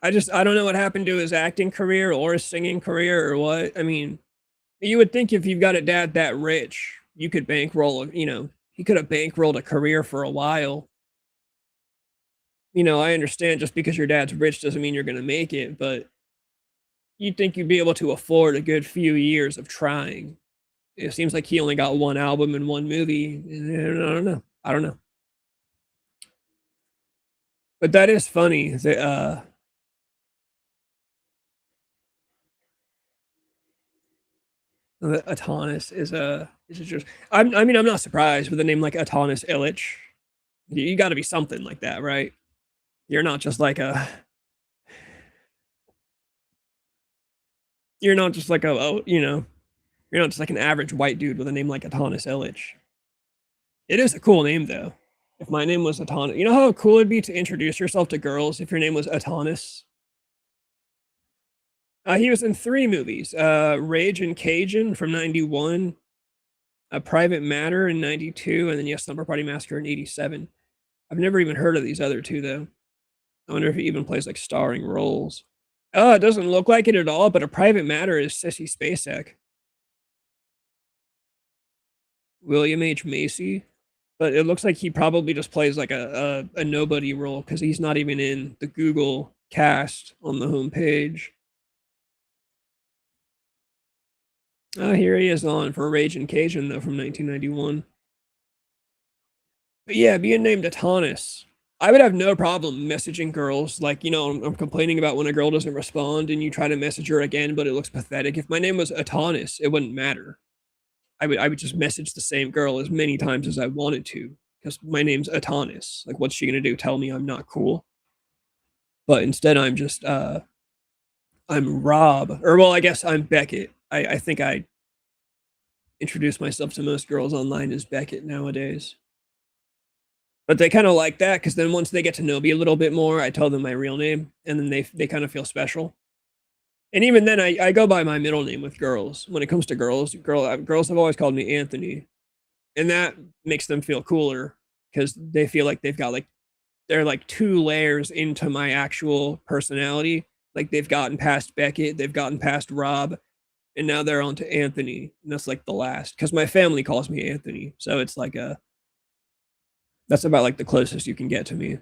I don't know what happened to his acting career or his singing career or what. I mean, you would think if you've got a dad that rich, you could bankroll, he could have bankrolled a career for a while. I understand just because your dad's rich doesn't mean you're going to make it, but you'd think you'd be able to afford a good few years of trying. It seems like he only got one album and one movie. I don't know. But that is funny. Atanis is just. I'm not surprised with a name like Atanis Illich. You got to be something like that, right? You're not just like a. You're not just like you're not just like an average white dude with a name like Atanis Illich. It is a cool name though. If my name was Atanis, you know how cool it'd be to introduce yourself to girls if your name was Atanis? He was in 3 movies. Rage and Cajun from 91, A Private Matter in 92, and then Slumber Party Massacre in 87. I've never even heard of these other two though. I wonder if he even plays like starring roles. Oh, it doesn't look like it at all, but A Private Matter is Sissy Spacek. William H. Macy. But it looks like he probably just plays like a nobody role because he's not even in the Google cast on the homepage. Oh, here he is on for Raging Cajun though from 1991. But yeah, being named Atanis. I would have no problem messaging girls. Like, you know, I'm complaining about when a girl doesn't respond and you try to message her again, but it looks pathetic. If my name was Atanis, it wouldn't matter. I would just message the same girl as many times as I wanted to because my name's Atanis. Like, what's she gonna do? Tell me I'm not cool? But instead, I'm just I'm Rob, or well, I guess I'm Beckett. I think I introduce myself to most girls online as Beckett nowadays. But they kind of like that because then once they get to know me a little bit more, I tell them my real name, and then they kind of feel special. And even then, I go by my middle name with girls. When it comes to girls, girls have always called me Anthony, and that makes them feel cooler because they feel like they've got like they're like 2 layers into my actual personality. Like they've gotten past Beckett, they've gotten past Rob, and now they're on to Anthony, and that's like the last because my family calls me Anthony, so it's like that's about like the closest you can get to me.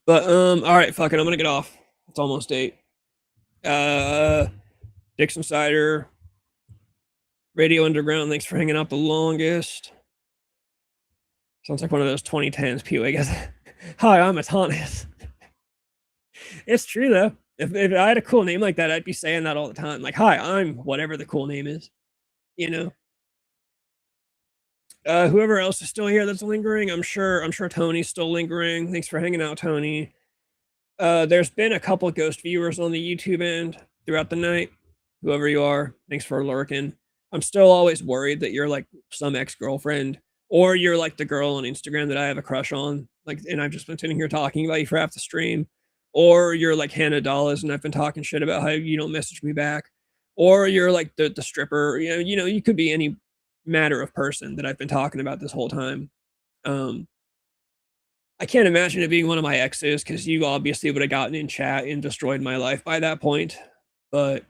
But all right, fuck it, I'm gonna get off. It's almost 8. Dixon Cider, Radio Underground, thanks for hanging out the longest. Sounds like one of those 2010s Pew, I guess. Hi, I'm Atanis. It's true though. If I had a cool name like that, I'd be saying that all the time. Like, hi, I'm whatever the cool name is. You know. Whoever else is still here that's lingering, I'm sure Tony's still lingering. Thanks for hanging out, Tony. There's been a couple ghost viewers on the YouTube end throughout the night. Whoever you are, thanks for lurking. I'm still always worried that you're like some ex-girlfriend, or you're like the girl on Instagram that I have a crush on. Like, and I've just been sitting here talking about you for half the stream. Or you're like Hannah Dallas, and I've been talking shit about how you don't message me back. Or you're like the stripper. You know, you could be any matter of person that I've been talking about this whole time. I can't imagine it being one of my exes because you obviously would have gotten in chat and destroyed my life by that point. But,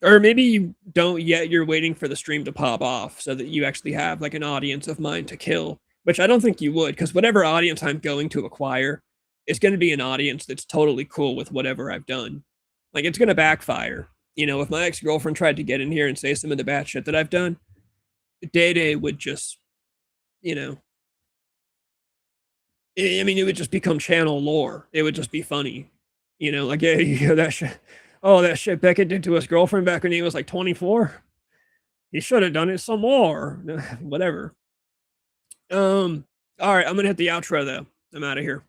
or maybe you don't yet. You're waiting for the stream to pop off so that you actually have like an audience of mine to kill, which I don't think you would because whatever audience I'm going to acquire is going to be an audience that's totally cool with whatever I've done. Like, it's going to backfire. You know, if my ex-girlfriend tried to get in here and say some of the bad shit that I've done, Day would just, you know, I mean, it would just become channel lore. It would just be funny. You know, like, yeah, you hear that shit. Oh, that shit Beckett did to his girlfriend back when he was like 24. He should have done it some more. Whatever. All right, I'm gonna hit the outro though. I'm out of here.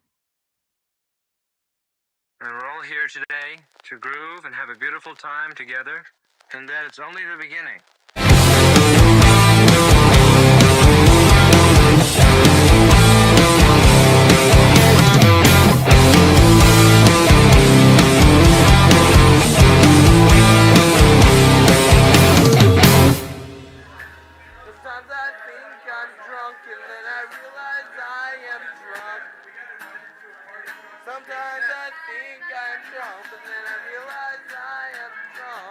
And we're all here today to groove and have a beautiful time together, and that it's only the beginning. Sometimes I think I'm drunk and then I realize I am drunk. Sometimes I think I'm drunk and then I realize I am drunk.